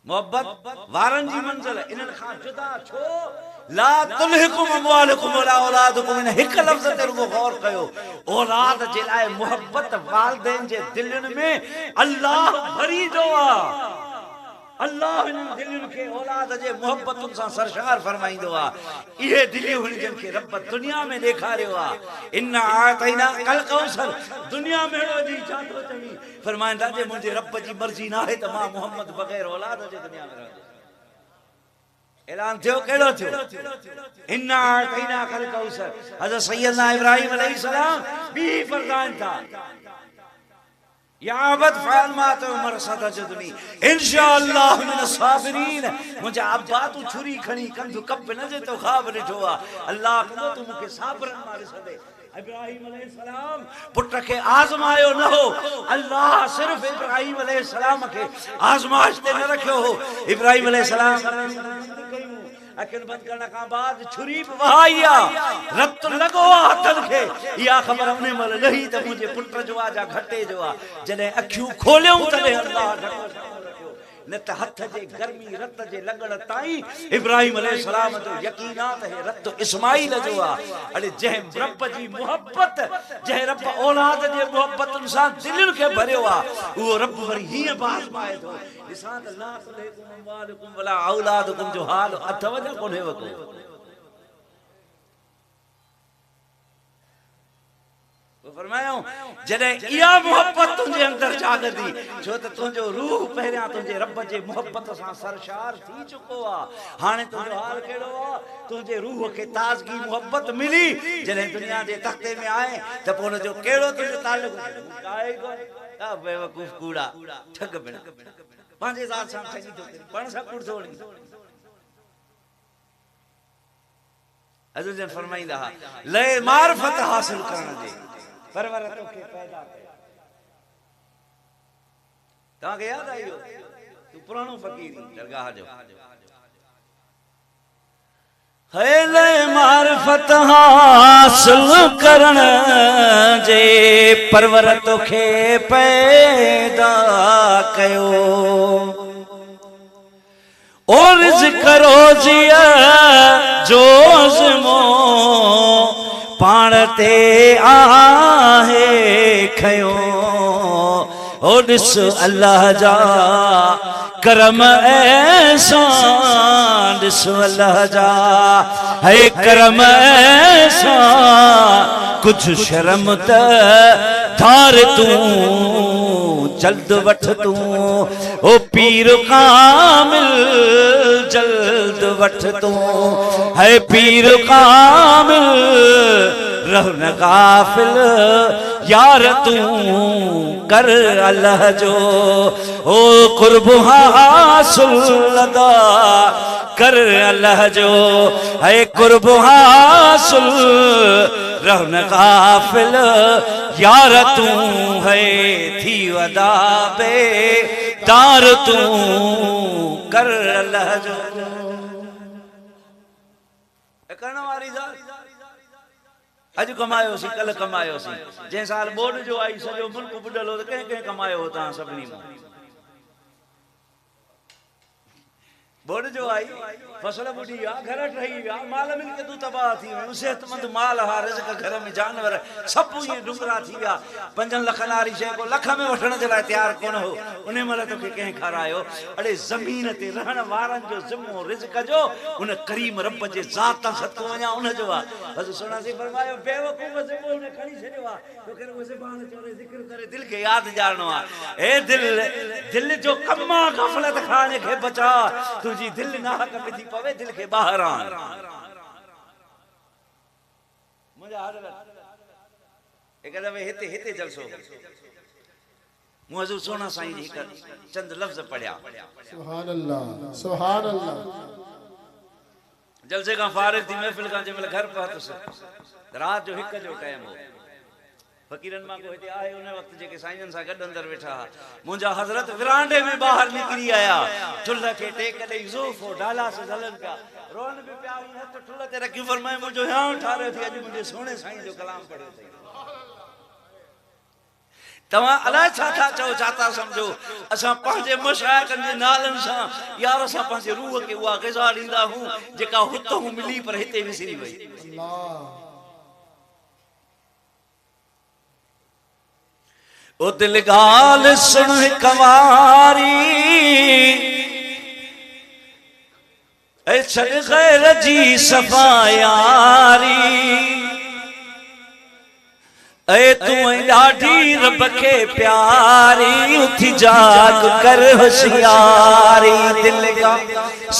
मोहब्बत वारनि जी मंज़िल इन्हनि खां जुदा छो? ला तुल्हिकुम अमवालुकुम वला औलादुकुम, इन हिक लफ़्ज़ ते रुगो गौर कयो। औलाद जे लाइ मोहब्बत वालिदैन जे दिलनि में अल्लाह भरी दो आहे। अल्लाह इन दिलनि खे औलाद जे मोहब्बतुनि सां सरशार फरमाईंदो आहे। इहे दिलियूं हुन जिनखे रब दुनिया में ॾेखारियो आहे। इन्ना आतैना कल कौसर, दुनिया में अहिड़ो जी छा थो चवी, फरमाईंदा जे मुंहिंजे रब जी मर्ज़ी न आहे त मां मोहम्मद बग़ैर औलाद जे दुनिया में रहंदुसि। ऐलान थियो, कहिड़ो थियो? इन्ना आतैना कल कौसर। हज़रत सैयदना इब्राहिम अलैहिस्सलाम बि फरमाइन था या अबद फ़अल मा तुअमर सतजदनी इंशाअल्लाह मिन साबिरीन। मुंहिंजा अब्बा तूं छुरी खणी कंधु कप न जे तो ख़्वाब ॾिठो आहे, अल्लाह कंदो तूं मूंखे साबिरनि मां ॾिसंदे। इब्राहिम अलैहिस्सलाम पुट खे आज़मायो न हो, अल्लाह सिर्फ़ इब्राहिम अलैहिस्सलाम खे आज़माइश ते न रखियो हो। इब्राहिम अलैहिस्सलाम अखियुनि बंदि करण खां बाद छुरी बि वहाई आहे, रत लॻो आहे हथनि खे। इहा ख़बर उन महिल लही त मुंहिंजे पुट जो आहे या घटे जो आहे। जॾहिं अखियूं खोलियूं तॾहिं अल्लाह न त हथ जे गर्मी रत जे लॻण ताईं इब्राहिम अलैहिस्सलाम जो यकीन आहे त हे रत इस्माइल जो आहे। अड़े जंहिं रब जी मोहब्बत, जंहिं रब औलाद जे मोहब्बतुनि सां दिलनि खे भरियो आहे, उहो रब वरी हीअं आज़माए थो। ॾिसां त ला तुल्हिकुम अमवालुकुम वला औलादुकुम जो हाल अथव न कोन्हे वको। फरमायो जॾहिं इहा मोहब्बत तुंहिंजे अंदर जागंदी, छो त तुंहिंजो रूह पहिरियां तुंहिंजे रब जे मोहब्बत सां सरशार थी चुको आहे। हाणे तुंहिंजो हाल कहिड़ो आहे? तुंहिंजे रूह खे ताज़गी मोहब्बत मिली, जॾहिं दुनिया जे तख़्ते में आए त पोइ हुनजो कहिड़ो तुंहिंजो ताल्लुक़ आहे? बेवकूफ़ कूड़ा ठग बिना पंहिंजे ज़ात सां ठगी थो करे, पाण सां कूड़ थो वञे। हज़रत जन फरमाईंदा हा ले मारिफत हासिल करण जे परवरतो खे पैदा कयो। तव्हांखे यादि आहे इहो? तूं पुराणो फ़क़ीर दरगाह जो है ले मारिफत हासिल करण जे परवरतो खे पैदा कयो। और करो जिया जोज़मो पाण ते आहे खयो। ओ ॾिस अल्लाह जा करम एहसान, ॾिस अल्लाह जा है करम एहसान। कुछ शर्म त धार तूं जल्द वठ तूं, ओ पीर कामिल जल्द वठ तूं, है पीर कामिल रहन गाफिल यार तूं कर अल्लाह जो। ओ कुर्ब हासिल अदा कर अल्लाह जो, है कुर्ब हासिल रहन गाफिल यार तूं है थी वदा बे दार तूं कर अल्लाह जो करण वारी अज कमायो सी कल कमायो सी जै साल बोर्ड जो आई सजो मुल्क बुडल हो कहीं कहीं कमायो हो ता सबनी में बोर्ड जो आई फसल बुढ़ी आ घर रही आ माल मिल के तू तबाह थी सेहतमंद माल हा रिज़्क़ घर में जानवर सब ये डुंगरा थी गया 5 लाख नारी शे को लख में वठण जे लाए तैयार कोन हो उने मल तो के कहीं खारायो अड़े जमीन ते रहण वारन जो जिम्मो रिज़्क़ जो उन करीम रब जे जात सतो वणा उन जो आ बस सुना सी फरमायो बेवकूफ जिम्मो ने खणी छड़ियो आ तो करे उसे बाण चोरे जिक्र करे दिल के याद जानो आ ए दिल जो कम्मा गफलत खाने के बचा जी दिल नाहक में थी पवे दिल के बाहर आन मुझे हजरत एक दफे हिते जलसो मु हजूर सोना साईं जी चंद लफ्ज पढ़या सुभान अल्लाह जलसे का फारिग थी महफिल का जमल घर पहुंचस रात जो 1 जो टाइम हो फकीरन मां को हिते आए उन वक्त जेके साईंन सा गड अंदर बैठा मुंजा हजरत विरांडे में बाहर निकली आया ठुल्ला के टेक दे ज़ोफो डाला से झलन का रोन भी प्यारी हथ ठुल्ला ते रखी फरमाए मुंजो हां ठारे थी अज मुंजे सोने साईं जो कलाम पढ़ियो थी तवा अला छा चो चाहता समझो असा पंजे मशाइखन जे नालन सा यार असा पंजे रूह के वा ग़िज़ा दींदा हूं जेका हुतो मिली पर हिते विसरी वई अल्लाह ओ दिल गाल सुन कवारी ऐ छड़ गैर जी सफायारी ऐ तू ॾाढी रब के प्यारी उथी जाग कर होशियारी दिल गाल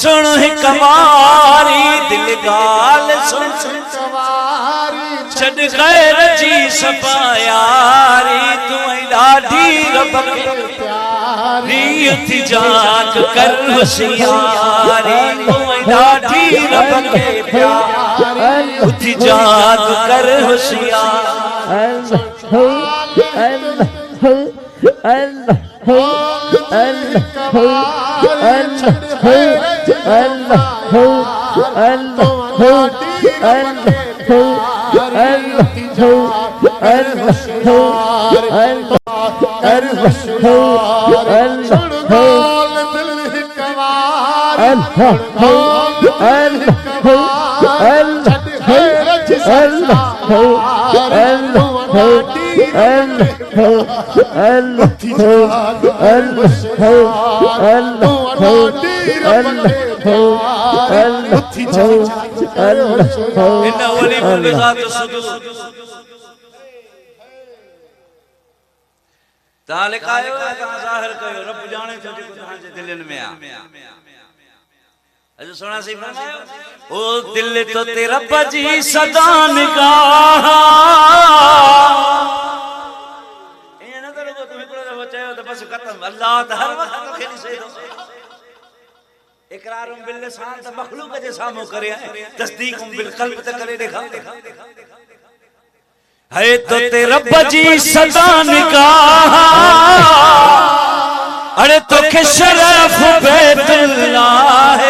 सुन कवारी दिल गाल सुन कवारी छड़ गैर जी सफायारी तू ॾाढी रब के प्यारी उथी जाग कर होशियारी तू ॾाढी रब के प्यारी उथी जाग कर होशियारी रब जाने थो जेको तव्हांजे दिलनि में आहे अॼु सोना सी फरमायो ओ दिल तो तेरा बजी सदा निगाह ए न करो तुम हिकिड़ो दफ़ो चयो त बस खत्म अल्लाह त हर वक्त खेली सही थो इकरार बिल लिसान त मखलूक जे साम्हूं करे तस्दीक बिल क़ल्ब त करे देखा है तो तेरा बजी सदा निगाह अरे तो के शरफ बैतुल्लाह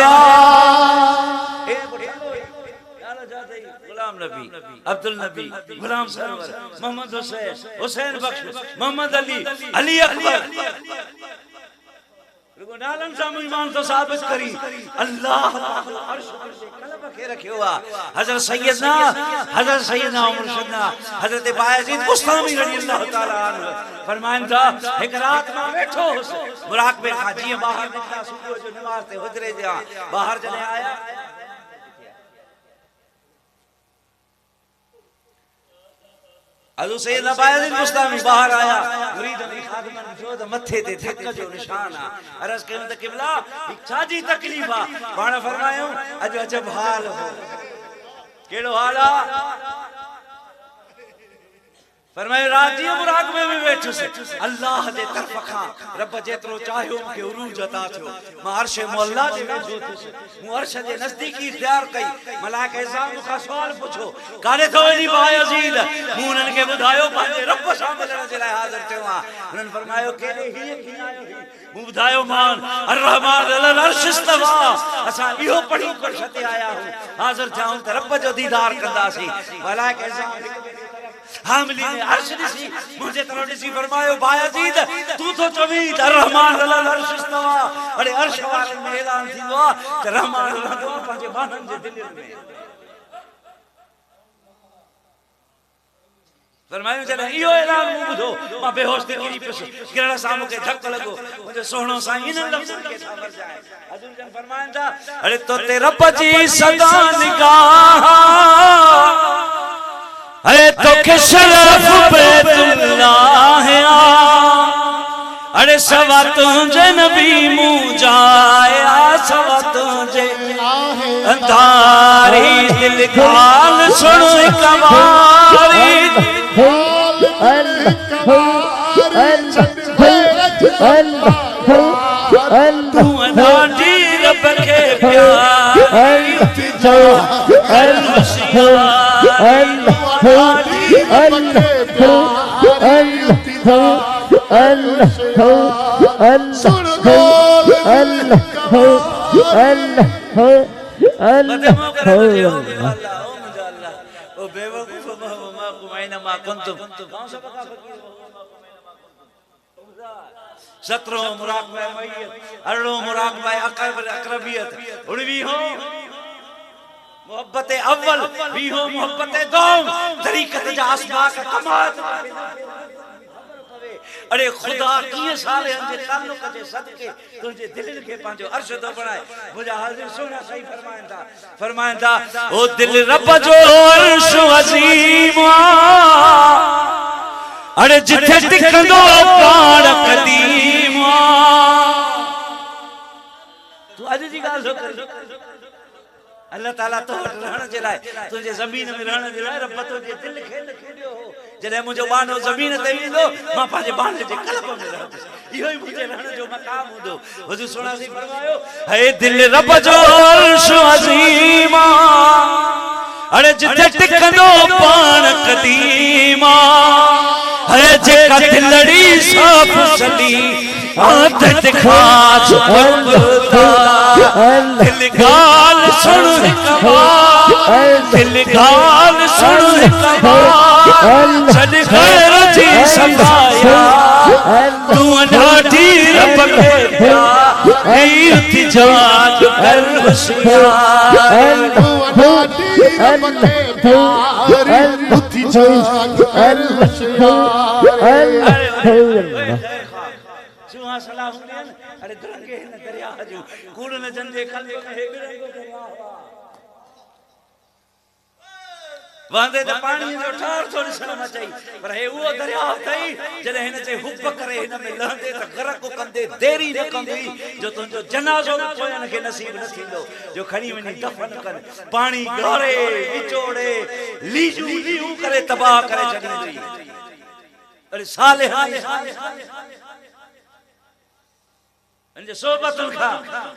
गुलाम नबी अब्दुल नबी गुलाम सरवर मोहम्मद हुसैन बख्श मोहम्मद अली अकबर रुको नालन सा ईमान तो साबित करी अल्लाह अर्श पे कलब के रखियो आ हजरत सैयदना उमर सैयदना हजरत बायजीद बुस्तामी रजी अल्लाह ताला अन्हु फरमान था एक रात में बैठो मुराकबे का जी बाहर निकला सुबह जो नमाज ते हुजरे जा बाहर चले आया हजरत सैयदना बायजीद बुस्तामी बाहर आया मुरीद ने खादिमन जो त मथे ते थक जो निशान आ अर्ज कयो त क़िबला छाजी तकलीफ आ पाण फरमायो अज अजब हाल हो केड़ो हाल आ फरमायो रात जी मुराक़बे में वेठुसि अल्लाह जे तरफ खां रब जेतिरो चाहियो मूंखे उरूज अता थियो मां अर्श मुअल्ला जे वेठो थियुसि मूं अर्श जे नज़दीकी इख्तियार कई मलाइका इज़ाम मूंखां सुवाल पुछो काॾे थो वञी बायज़ीद मूं उन्हनि खे ॿुधायो पंहिंजे रब सां मिलण जे लाइ हाज़िर थियो आहियां उन्हनि फरमायो केॾे हीअं कीअं आयो मूं ॿुधायो मान अर्रहमान अलल अर्श इस्तवा असां इहो पढ़ी कर छते आया हूं हाज़िर थियाऊं त रब जो दीदार कंदासीं मलाइका इज़ाम हामिली ने अर्श ॾिसी मुंहिंजे तरफ़ ॾिसी फरमायो बायज़ीद तू तो चवी त रहमान अलल अर्श इस्तवा अरे अर्श वारनि में ऐलान थींदो आहे त रहमान रहंदो आहे पंहिंजे बाननि जे दिलनि में फरमायो जॾहिं इहो ऐलान मूं ॿुधो मां बेहोश थी किरी पियुसि किरण सां मूंखे धक लॻो मुंहिंजो सुहिणो साईं इन्हनि लफ़्ज़नि खे ख़बर जाए हज़ूर जन फरमाइनि था अरे तो ते रब जी सदा निगाह अरे तो के शरफ बैतुल्लाह अरे सवा तुझे नबी मुँह जाया सवा तुझे अंधारी दिल गाल सुनो कमारी तू अनाड़ी रब के प्यार सत्रो मुराक़बा मय्यत अरड़ो मुराक़बा अक़रबियत 19 मोहब्बत अव्वल 20 मोहब्बत दोम तरीक़त जा असबाक कमात अरे खुदा कीअं साले जे ताल्लुक जे सदके तुझे दिल के पांजो अर्श तो बनाए मुझा हाज़िर सोना सही फरमाइन था ओ दिल रब जो अर्श अज़ीम अरे जिथे टिकंदो पाण कदीम तू अज जी गाल कर अल्लाह ताला तो रहण जे लाइ तुझे जमीन में रहण जे लाइ रब तो जे दिल खे खेडियो हो जॾहिं मुंहिंजो बानो ज़मीन ते ईंदो मां पंहिंजे बाने जे कल्ब में रहंदुसि इहो ई मुंहिंजे रहण जो मक़ाम हूंदो हुज़ूर सोना सी फरमायो है दिल रब जो अर्श अज़ीम अरे जिथे टिकंदो पाण कदीमा है जेका दिलड़ी साफ सली आदत खास बंदा दिल गाल सुन दिल गाल सुन छड़ खैर जी संभाया तू अनाड़ी रब के प्यार इल्तिजाज कर होशियार तू अनाड़ी रब के प्यार इल्तिजाज कर होशियार सुहा सलाह हुंदे अरे दरंगे न दरिया जो कूड़ न जंदे कल में हे बिरंगो दरिया वंदे त पानी जो ठार थो ॾिसण न चई पर हे उहो दरिया अथई जॾहिं हिन जे हुब करे हिन में लहंदे त गरक कंदे देरी न कंदी जो तुंहिंजो जनाज़ो बि पोयनि खे नसीब न थींदो जो खणी वञी दफ़न कनि पाणी ॻारे विचोड़े लीजू लीहू करे तबाह करे छॾींदी अरे साले इनजे सोबतुन खां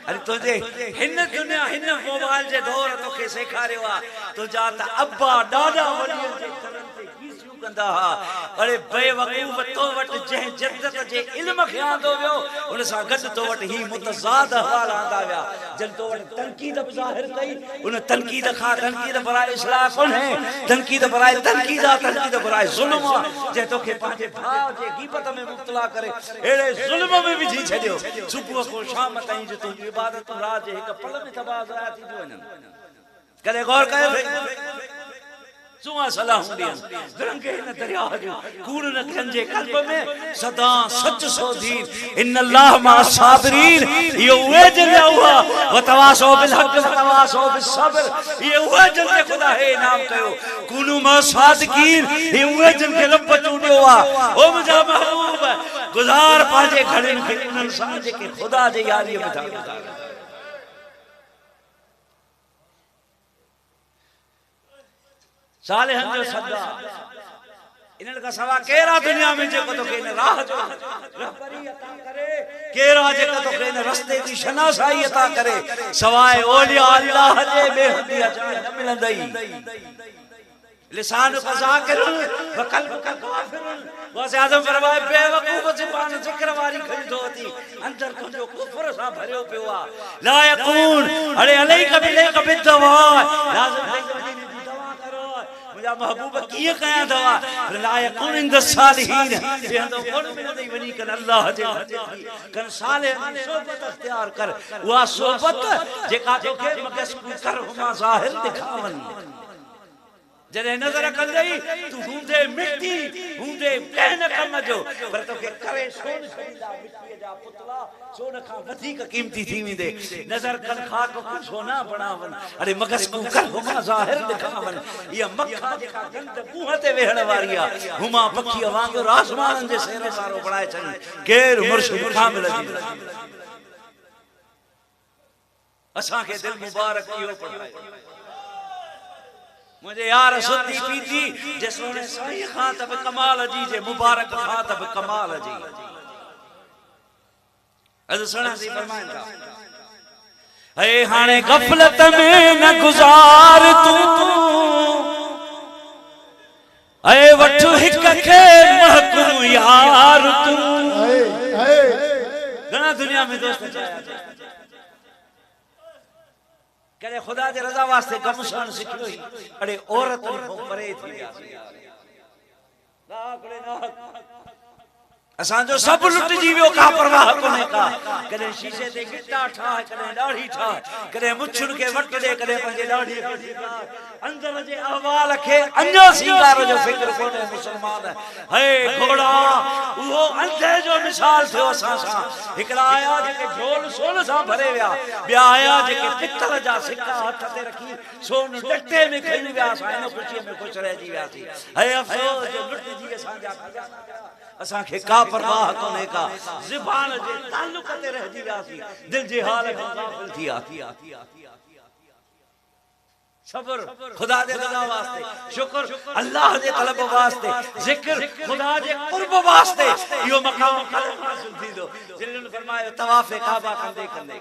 अरे तुझे हिन दुनिया हिन मोबाइल जे दौर तोखे सेखारियो आ तुझा त अब्बा ॾाढा वॾियनि जे करनि ते गीसियूं कंदा हा अरे बेवकूफ़ तो वटि जंहिं जद्दत जे इल्म खे आंदो वियो उन सां गॾु तो वटि ही मुतज़ाद अहवाल आंदा विया जन तो वटि तनक़ीद बि ज़ाहिर कई उन तनक़ीद खां तनक़ीद बराए इस्लाह कोन्हे तनक़ीद बराए तनक़ीद बराए ज़ुल्म जे तोखे पंहिंजे भाउ जे गीबत में मुब्तला करे अहिड़े ज़ुल्म में विझी छॾियो सुबुह को शाम ताईं जो तुंहिंजी इबादत रात जे हिक पल में तबाह ज़ाया थी वञनि कॾहिं गौर कयो सुहा सलाह हूंदी दरंगे हिन दरिया जो कूड़ न कंजे कल्ब में सदा सच सोधीन इन अल्लाह मा साबिरीन ये उहे जन हुआ व तवासो बिल हक व तवासो बिस सब्र ये उहे जन के खुदा है इनाम कयो कुनु मा सादिकीन ये उहे जन के रब चूंडियो आ ओ मुजा महबूब गुज़ार पाजे घड़न के उन्हनि सां जेके खुदा जे यारीअ में था सालेहन जो सदा इन्हनि खां सवा केरा दुनिया में जेको तोखे इन राह जो रहबरी अता करे, केरा जेको तोखे इन रस्ते जी शनासाई अता करे, सवाए औलिया अल्लाह जे बेहदी अजाए न मिलंदई। लिसान का ज़ाकिर व क़ल्ब का काफ़िर, वसे आज़म फरमाए बेवकूफ़ ज़ुबान ज़िक्र वारी खड़ी थी, अंदर तुंहिंजो कुफ्र सां भरियो पियो आ। ला यकून अरे अलैका बिलैका बिदवा, लाज़िम दवा करो मुंहिंजा महबूब कीअं कयां दवा। ला यकून इंद सालिहीन, बेहंदो कोन मिलंदई वञी कन अल्लाह जे कन सालिह सोबत इख्तियार कर, उहा सोबत जेका तोखे मगस कर हुमा ज़ाहिर दिखावन। जॾहिं नज़र कंदई तू हूंदे मिट्टी हूंदे कहन कम जो, पर तोखे करे सोन खरीदा मिट्टीअ जा पुतला सोन खां वधीक कीमती थी वेंदे। नज़र कन खाक को सोना बणावन, अरे मगस को कर हुमा ज़ाहिर दिखावन। इहा मखा जेका गंद मुंह ते वेहण वारी आ, हुमा पखी वांगुरु आसमाननि जे सेर वारो बणाए छॾी, केर मुर्शिद कामिल जी। असांखे दिल मुबारक इहो पढ़ाए। मुझे यार सुती पीती जे सोने साईं खां तब कमाल जी, जे मुबारक खां तब कमाल जी। अज सुना सी फरमाइन था, ए हाणे गफलत में न गुजार तू, ए वठ हिक के महकुम यार तू। घणा दुनिया में दोस्त चाया करे खुदा जे रज़ा वास्ते गमशान सिखियो ही, अड़े औरत को परे थी वियासीं यार। नाकड़े नाक असांजो सब लुटजी वियो, का परवाह कोने का। कदे शीशे ते गिट्टा ठा, कदे दाढ़ी ठा, कदे मुछुन के वट दे, कदे पंजे दाढ़ी के अंदर जे अहवाल के अन्यो सिंगार जो फिक्र कोने मुसलमान है। घोड़ा वो अंधे जो मिसाल थियो असां सां। हिकड़ा आया जेके झोल सोन सां भरे विया, ॿिया आया जेके पितल जा सिक्का हथ ते रखी सोन डटे में खणी विया, असां इन ख़ुशीअ में ख़ुश रहिजी वियासीं। है अफ़सोस जो लुटजी असांजा खजाना, असांखे का परवाह कोने का, ज़ुबान जे ताल्लुक ते रहिजी वियासीं, दिल जे हाल खां गाफ़िल थी विया। सब्र खुदा दे रज़ा वास्ते, शुक्र अल्लाह दे तलब वास्ते, जिक्र खुदा दे कुर्ब वास्ते, इहो मकाम कल्ब हासिल थींदो। जिन्हनि फरमायो तवाफ़ काबा कंदे कंदे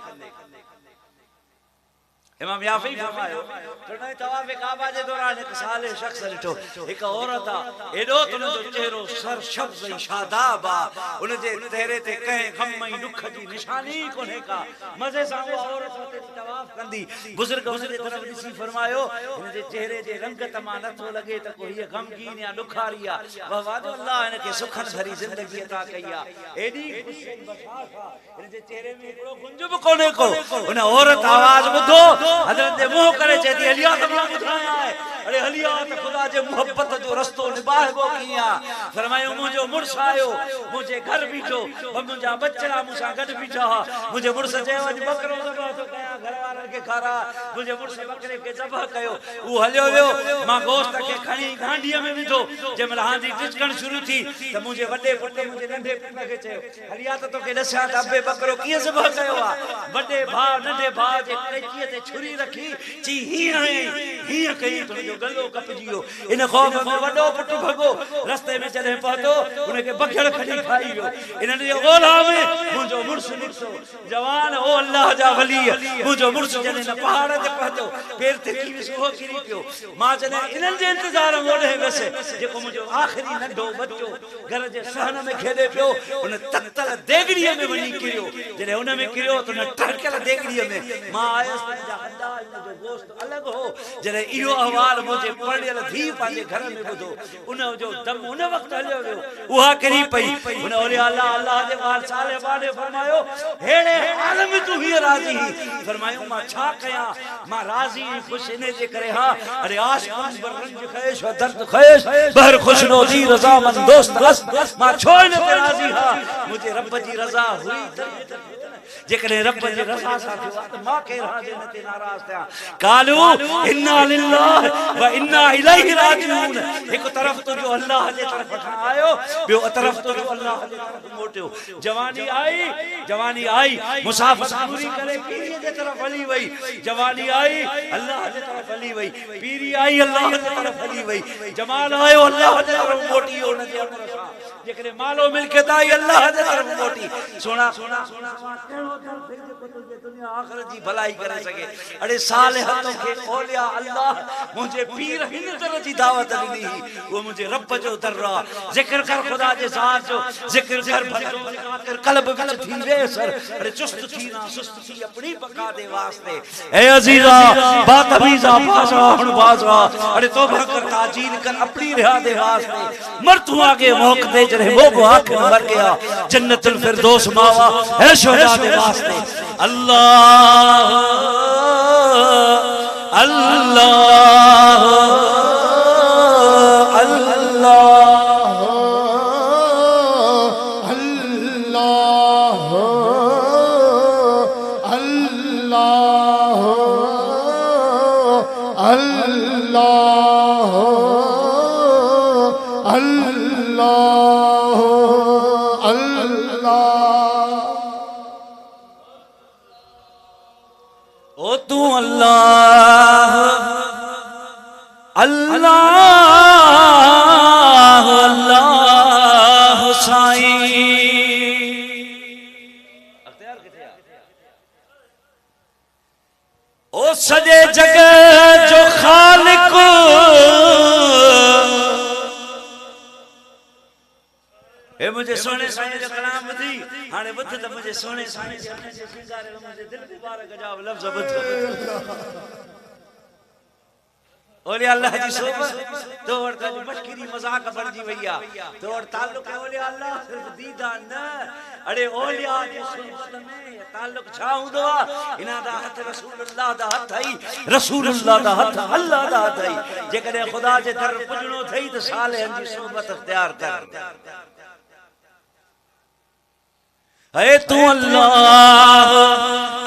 इमाम याफ़ी फरमायो फरमाए तवाफ़ काबा जे दौरान एक साले शख्स ॾिठो, एक औरत आ, एॾो तुन जो चेहरो सर शब्ज़ ऐं शादाब आ, उन जे चेहरे ते कंहिं गम ऐं दुख जी निशानी कोन्हे का। मज़े सां उहा औरत हुते तवाफ़ कंदी, बुज़ुर्ग उन जे तरफ़ ॾिसी फरमायो हिन जे चेहरे जे रंग त मां नथो लॻे त को हीअ गमगीन या ॾुखारी आ, वाजो अल्लाह हिन खे सुखनि भरी ज़िंदगी अता कई आ। एॾी ख़ुशी ऐं बशाश आ, हिन जे चेहरे में हिकिड़ो गुंज बि कोन्हे को। उन औरत आवाज़ ॿुधो, हज़रत दे मुंह करे चेती हलिया त मां ॿुधाया आहे, अरे हलिया त खुदा जे मोहब्बत जो रस्तो निभाइबो कीअं। फरमायो मुंहिंजो मुड़ुस आयो, मुंहिंजे घर बीठो, मुंहिंजा बच्चा मूंसां गॾु बीठा। मुंहिंजे मुड़ुस चयो अॼु बकरो ज़बह थो कयां, घर वारनि खे खारा। मुंहिंजे मुड़ुस बकरे खे ज़बह कयो, उहो हलियो वियो, मां गोश्त खे खणी गांडीअ में विधो। जंहिं महिल हांडी टिचकण शुरू थी त मुंहिंजे वॾे पुट मुंहिंजे नंढे पुट खे चयो हलिया त तोखे ॾसां त अबे बकरो कीअं ज़बह कयो आहे। वॾे भाउ नंढे भाउ जे कैचीअ ते छुरी रखी ची हीअं हीअं कई, तुंहिंजो गलो कपजी वियो। इन ख़ौफ़ में वॾो पुटु भॻो, रस्ते में जॾहिं पहुतो उनखे बघिड़ खणी खाई वियो। इन्हनि जे ॻोल्हा में मुंहिंजो मुड़ुसु निकितो, जवान ओ अल्लाह जा वली। मुंहिंजो मुड़ुसु जॾहिं न पहाड़ ते पहुतो, पेर ते की वियुसि, उहो किरी पियो। मां जॾहिं इन्हनि जे इंतज़ार में ओॾे वियुसि, जेको मुंहिंजो आख़िरी नंढो बच्चो घर जे सहन में खेॾे पियो, उन ततल देगड़ीअ में वञी किरियो। जॾहिं उन में किरियो त उन टहिकियल देगड़ीअ में मां आयसि, जो गोश्त अलग हो। जॾहिं इहो अहवाल मुंहिंजे पढ़ियल धीउ पंहिंजे घर में ॿुधो, उन जो दम उन वक़्तु हलियो वियो, उहा किरी पई। उन औलिया अल्लाह जे वाल साले बाने फरमायो हेड़े हाल में तूं हीअं राज़ी ही। फरमायो मां छा कयां, मां राज़ी ख़ुशि इन जे करे हा। अरे आशिक़ान पर रंज ख़ैश व दर्द ख़ैश बहर खुशनोदी रज़ा मन दोस्त बस, मां छो इन ते राज़ी हा। मुंहिंजे रब जी रज़ा हुई, जेकॾहिं रब जे रज़ा सां थियो त मां केर हाज़िर न ते नाराज़ थिया। कालू इन्ना लिल्लाह व इन्ना इलैहि राजिऊन। हिकु तरफ़ तुंहिंजो अल्लाह जे तरफ़ खां आयो, ॿियो तरफ़ तुंहिंजो अल्लाह जे तरफ़ मोटियो। जवानी आई, मुसाफ़िर मुसाफिरी करे पीरी जे तरफ हली वई जवानी आई अल्लाह जे तरफ हली वई पीरी आई अल्लाह जे तरफ हली वई जमाल आयो अल्लाह जे तरफ मोटी उन जे अमर सां जेकरे मालो मिल्कियत आई अल्लाह जे तरफ मोटी सोना सोना सोना कहिड़ो दर फिर जेको तुझे दुनिया आखिरत जी भलाई करे सके अड़े सालिहत खे औलिया अल्लाह मुझे पीर हिन तरह जी दावत दी वो मुझे रब जो दर्रा जिक्र कर खुदा जे ज़ात जो जिक्र कर भला कर कल्ब विच थी वे सर अरे चुस्त थी ना सुस्त थी अपनी बका दे वास्ते ए अजीजा बातमीजा बाजा हुन बाजा अरे तौबा कर ताजील कर अपनी रिहा दे वास्ते मर तू आगे मौक दे जरे वो आखिर मर गया जन्नतुल फिरदौस मावा है शोहदा दे वास्ते अल्लाह अल्लाह अल्लाह अल्लाह अल्लाह अल्लाह ओ तू अल्लाह अल्लाह अल्लाह साईं ओ सजे जग जो खालिक ए मुझे सोने साईं जो कलाम ॿुधी हाणे ॿुध त मुझे सोने साईं जे अखियुनि जे सिंगारे में मुझे दिल मुबारक जा लफ़्ज़ ॿुध ओलिया अल्लाह जी सोबत तो और का मशकिरी मजाक बणजी वईया तो और ताल्लुक है ओलिया अल्लाह सिर्फ दीदार न अरे ओलिया जी सोबत में ताल्लुक छा हुंदो आ इना दा हथ रसूलुल्लाह दा हथ आई रसूलुल्लाह दा हथ अल्लाह दा हथ आई जेकॾहिं खुदा जे दर पुजणो थई त सालिहन जी सोबत इख्तियार कर है तू अल्लाह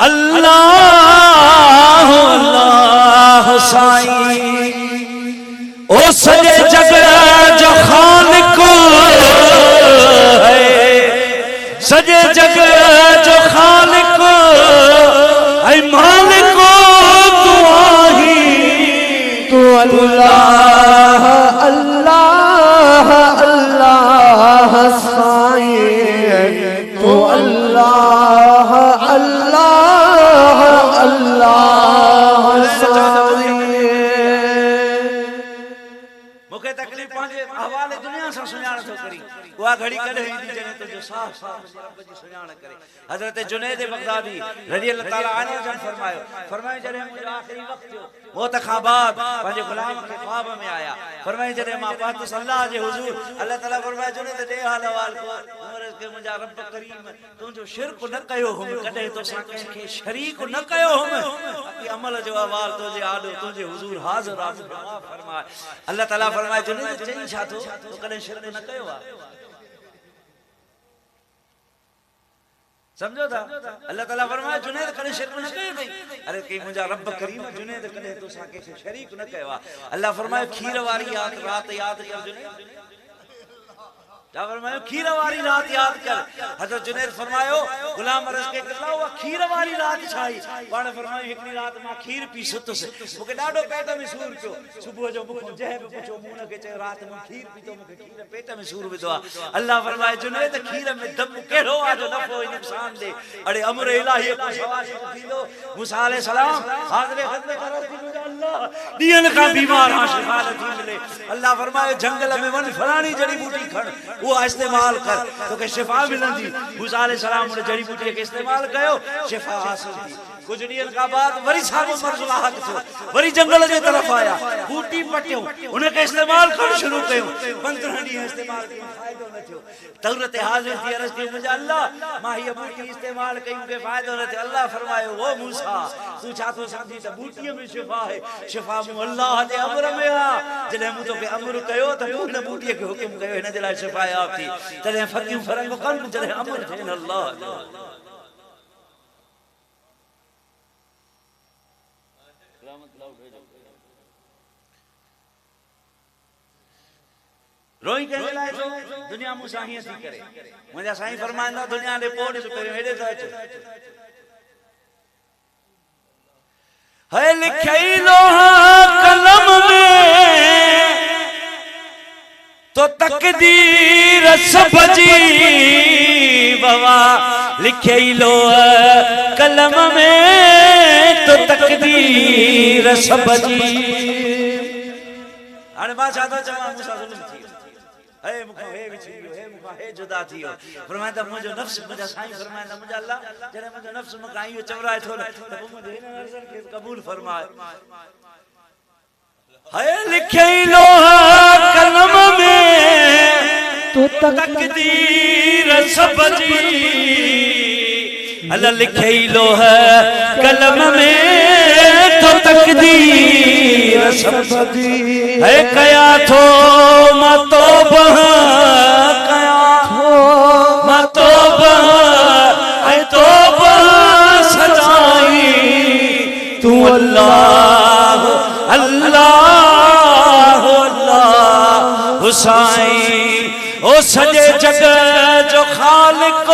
अल्लाह अल्लाह साईं ओ सजे जग जो खालिक है सजे जग जो खालिक ऐ मालिक तू आही तू अल्लाह अल्लाह अल्लाह साईं तू अल्लाह अल्लाह अल्लाह मुखे तकलीफ पंहिंजे हवाले दुनिया सां सुञाण थो करी उहा घड़ी कॾहिं ईंदी जॾहिं तुंहिंजो साफ़ साफ़ रब जी सुञाण करे हज़रत जुनैद बगदादी रज़ी अल्लाह ताला अन्हु जन फरमायो जॾहिं मुंहिंजो आख़िरी वक़्तु थियो मौत खां बाद पंहिंजे गुलाम खे ख्वाब में आया फरमाई जॾहिं मां पहुतुसि अल्लाह जे हुज़ूर अल्लाह ताला फरमायो जुनैद ॾे हाल अहवाल को उमर के मुंहिंजा रब करीम तुंहिंजो शिरक न कयो हुम कॾहिं तोसां कंहिंखे शरीक न कयो हुम बाक़ी अमल जो अहवाल तुंहिंजे आॾो तुंहिंजे हुज़ूर हाज़िर आहे फरमाए अल्लाह ताला फरमाए जुनैद चई छा थो तो कॾहिं शिरक न कयो आहे समझो था अल्लाह ताला फरमाए जुनैद कॾहिं शिरक न कयो अथई अरे कई मुंहिंजा रब करीम जुनैद कॾहिं तोसां कंहिंखे शरीक न कयो आहे अल्लाह फरमाए खीर वारी रात यादि कर जुनैद क्या फरमायो खीर वाली रात याद कर हजरत जुनैद फरमायो गुलाम अर्ज के कहला हुआ खीर वाली रात छाई पाण फरमायो हिकड़ी रात मां खीर पी सुतुस मुके डाडो पेट में सूर पियो सुबह जो मुके जह पे पुछो मून के चे रात में खीर पी तो मुके खीर पेट में सूर विदो अल्लाह फरमाए जुनैद खीर में दम केड़ो आ जो नफो नुकसान दे अरे अमर इलाही को सवाल थींदो मूसा अलैहि सलाम हाज़िर खिदमत अर्ज की अल्लाह दियन का बीमार आ शिफा थी मिले अल्लाह फरमाए जंगल में वन फलानी जड़ी बूटी खण वो इस्तेमाल कर तो के शिफा मिलंदी मूसा अलैहि सलाम ने जड़ी बूटी के इस्तेमाल कयो शिफा हासिल थी कुछ ॾींहं का बाद वरी सागो मर्ज़ लाहक थियो वरी जंगल जे तरफ आया बूटी पटियो उनके इस्तेमाल कर शुरू कयो 15 ॾींहं इस्तेमाल कयो फायदो न थियो दौलत हाजिर थी अर्ज़ की मुझे अल्लाह मां ये बूटी इस्तेमाल कयूं के फायदो न थियो अल्लाह फरमायो ओ मूसा तू छा तो समझी त बूटीअ में शिफा है शिफा मु अल्लाह दे अमर में आ जॾहिं मूं तोखे अमर कयो त मूं हिन बूटीअ खे हुकुम कयो हिन जे लाइ शिफा याब थी तॾहिं फ़क़ीर फरक कन जॾहिं अमर थियन अल्लाह रोई के लाए तो दुनिया मुसा ही थी करे मुझे साईं फरमाइंदा दुनिया दे पोड़ से पहिरियों हेडे तो अच है लिखई लोहा कलम में तो तकदीर सब जी बाबा लिखई लोहा कलम में तो तकदीर सब जी हाणे मां छा थो चवां मूंसां ज़ुल्म थी हे मुखा हे विछड़ियो हे मुखा हे जुदा थियो फरमाइंदा मुंहिंजो नफ्स मुंहिंजा साईं फरमाइंदा मुंहिंजा अल्लाह जॾहिं मुंहिंजो नफ्स मूंखां इहो चवराए थो न त पोइ मुंहिंजे हिन अर्ज़नि खे क़बूल फरमाए है लिखई लोहा कलम में तो तकदीर सब जी अल्लाह लिखई लोहा कलम में तो तकदीर सब जी है कया थो मतो कया थो मतो है तो सजाई तू अल्लाह अल्लाह अल्लाह हुसैन ओ सजे जग जो खालिक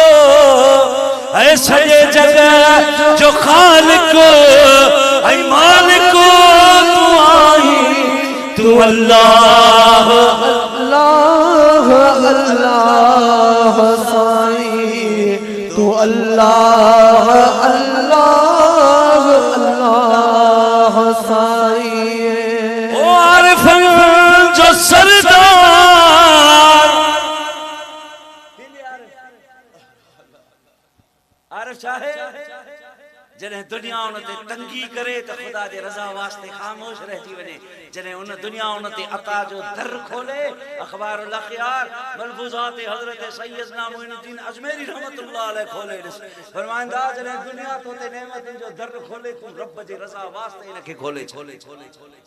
है सजे जग जो खालिक है मालिक तू आई तू अल्लाह अल्लाह अल्लाह साईं तू अल्लाह अल्लाह अल्लाह साईं ओ आरिफ जो सरदार आरिफ चाहे जने दुनिया उनते तंगी करे तो खुदा जे रजा वास्ते खामोश रहती वने जने उन दुनिया उनते अता जो दर खोले अखबारुल अखयार मलफूजात हजरत सैयदना मोइनुद्दीन अजमेरी रहमतुल्लाह अलैह खोले फरमाइंदा जने दुनिया तोते नेमत जो दर खोले तू रब जे रजा वास्ते इनके खोले छोले छोले छोले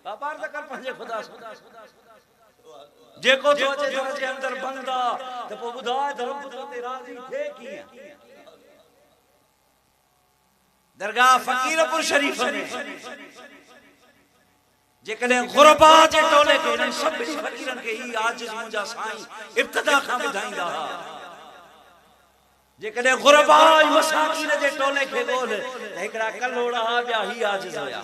व्यापार त कर पंहिंजे खुदा जेको सोचे घर जे अंदर बंदा त पो बुधाए त रब तोते राजी थे कीअं दरगाह फकीरपुर शरीफ में जेकॾहिं गुरबा जे टोले के इन सब फकीरन के ही आजिज़ मुंहिंजा साईं इब्तिदा खां ॿुधाईंदा हुआ जेकॾहिं गुरबा मसाकीन जे टोले के ॻोल्ह त हिकिड़ा कलोड़ा ॿिया ही आजिज़ हुया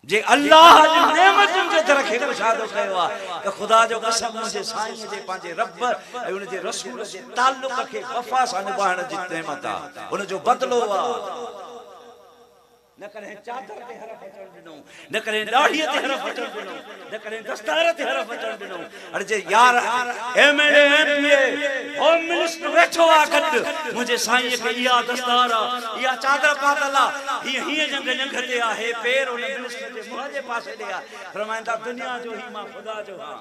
जे अल्लाह जी नेमतुनि जे दर खे कुशादो कयो आहे त ख़ुदा जो कसम मुंहिंजे साईं जे पंहिंजे रब ऐं उन जे रसूल जे ताल्लुक़ खे वफ़ा सां निभाइण जी नेमत आहे उन जो बदिलो आहे न कॾहिं चादर ते हरफ अचण ॾिनो न कॾहिं ॾाढ़ीअ ते हरफ अचण ॾिनो न कॾहिं दस्तार ते हरफ अचण ॾिनो अरे जे यार एमएलए एमपीए होम मिनिस्टर वेठो आहे गॾु मुंहिंजे साईं खे इहा दस्तार आहे इहा चादर पातल आहे हीअं जंग ते आहे पैर उन मिनिस्टर जे मुंहं जे पासे ॾे आहे फरमाईंदा दुनिया जो ही मां ख़ुदा जो हा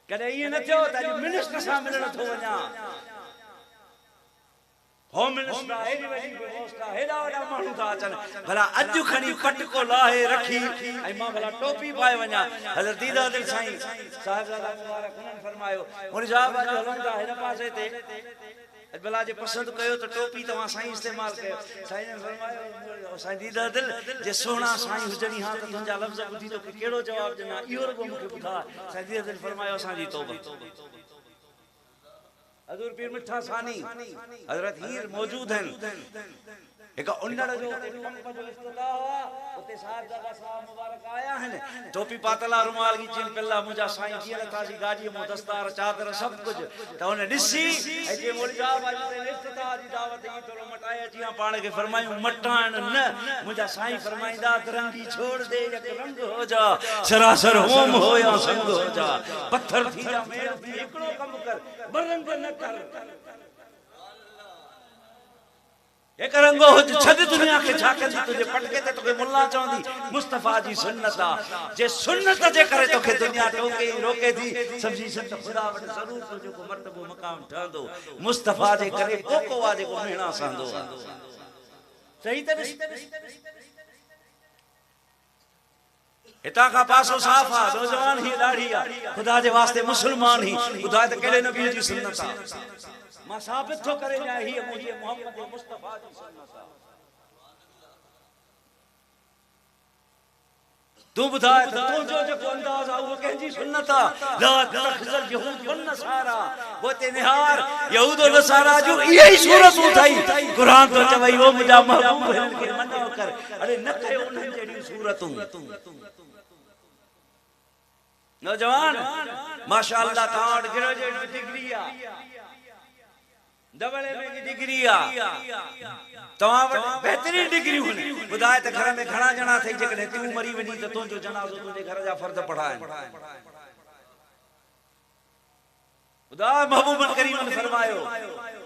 कॾहिं ईअं न थियो त अॼु मिनिस्टर सां मिलण थो वञा होम मिनिस्टर हेॾी वॾी व्यवस्था हेॾा वॾा माण्हू था अचनि भला अॼु खणी पटको लाहे रखी ऐं मां भला टोपी पाए वञा हज़रत दीदा दिल साईं साहिबजादा मुबारक उन्हनि फरमायो मुर्जाब अॼु हलनि था हिन पासे ते अॼु भला जे पसंदि कयो त टोपी तव्हां साईं इस्तेमालु कयो साईं ने फरमायो साईं दीदा दिल जे सोना साईं हुजणी हा त तुंहिंजा लफ़्ज़ ॿुधी तोखे कहिड़ो जवाबु ॾिना इहो रुॻो मूंखे ॿुधा साईं दीदा दिल फरमायो असांजी तौबा हजूर पीर मिठा सानी हजरत हीर मौजूद हैं एक उन्नड़ जो पंप जो इफ्तिताह हुआ उते साहिबजादा साहब मुबारक आया हैं टोपी पातला रुमाल की चिन पल्ला मुजा साईं जीअं ताजी गाड़ी में दस्तार चादर सब कुछ त उन ॾिसी ऐं जे मुर्जा बाजी ते इफ्तिताह जी दावत ई थोरो मटाए जीअं पाण खे फरमायूं मटाइण न मुजा साईं फरमाईंदा तिरंगी छोड़ दे एक रंग हो जा सरासर होम हो या संग हो जा पत्थर थी जा मेल थी एकड़ो कम कर बरंग न कर एक रंगो हो छद दुनिया के छाके तुझे पटके ते तोके मुल्ला चवंदी मुस्तफा जी सुन्नत आ जे सुन्नत जे करे तोके दुनिया टोके रोके थी समझी संत खुदा वट जरूर तुझो को मर्तबो मकाम ठहंदो मुस्तफा जे करे कोको आ जेको मेणा सांदो सही त इता का पासो साफ आ नौजवान ही दाढ़ी आ खुदा जे वास्ते मुसलमान ही खुदा ते केड़े नबी जी सुन्नत आ मां साबित थो करे जाए ही मुझे मोहम्मद मुस्तफा जी सुन्नत आ तू बुधाए तो तुझो जो अंदाज आ वो कहजी सुन्नत ला तखजल यहूद वन नसारा वो ते निहार यहूद और नसारा जो यही सूरत उठाई कुरान तो चवई वो मुजा महबूब है के मनो कर अरे न कयो उन जेडी सूरतूं नौजवान माशाअल्लाह ताड़ ग्रेजुएट डिग्री आ डबल एमए की डिग्री आ तवा बेहतरीन डिग्री हुने बुधाए त घर में घणा जना थई जकने तू मरी वनी त तुजो जनाजो तुजे घर जा फर्ज पढ़ाए खुदा महबूबन करीम ने फरमायो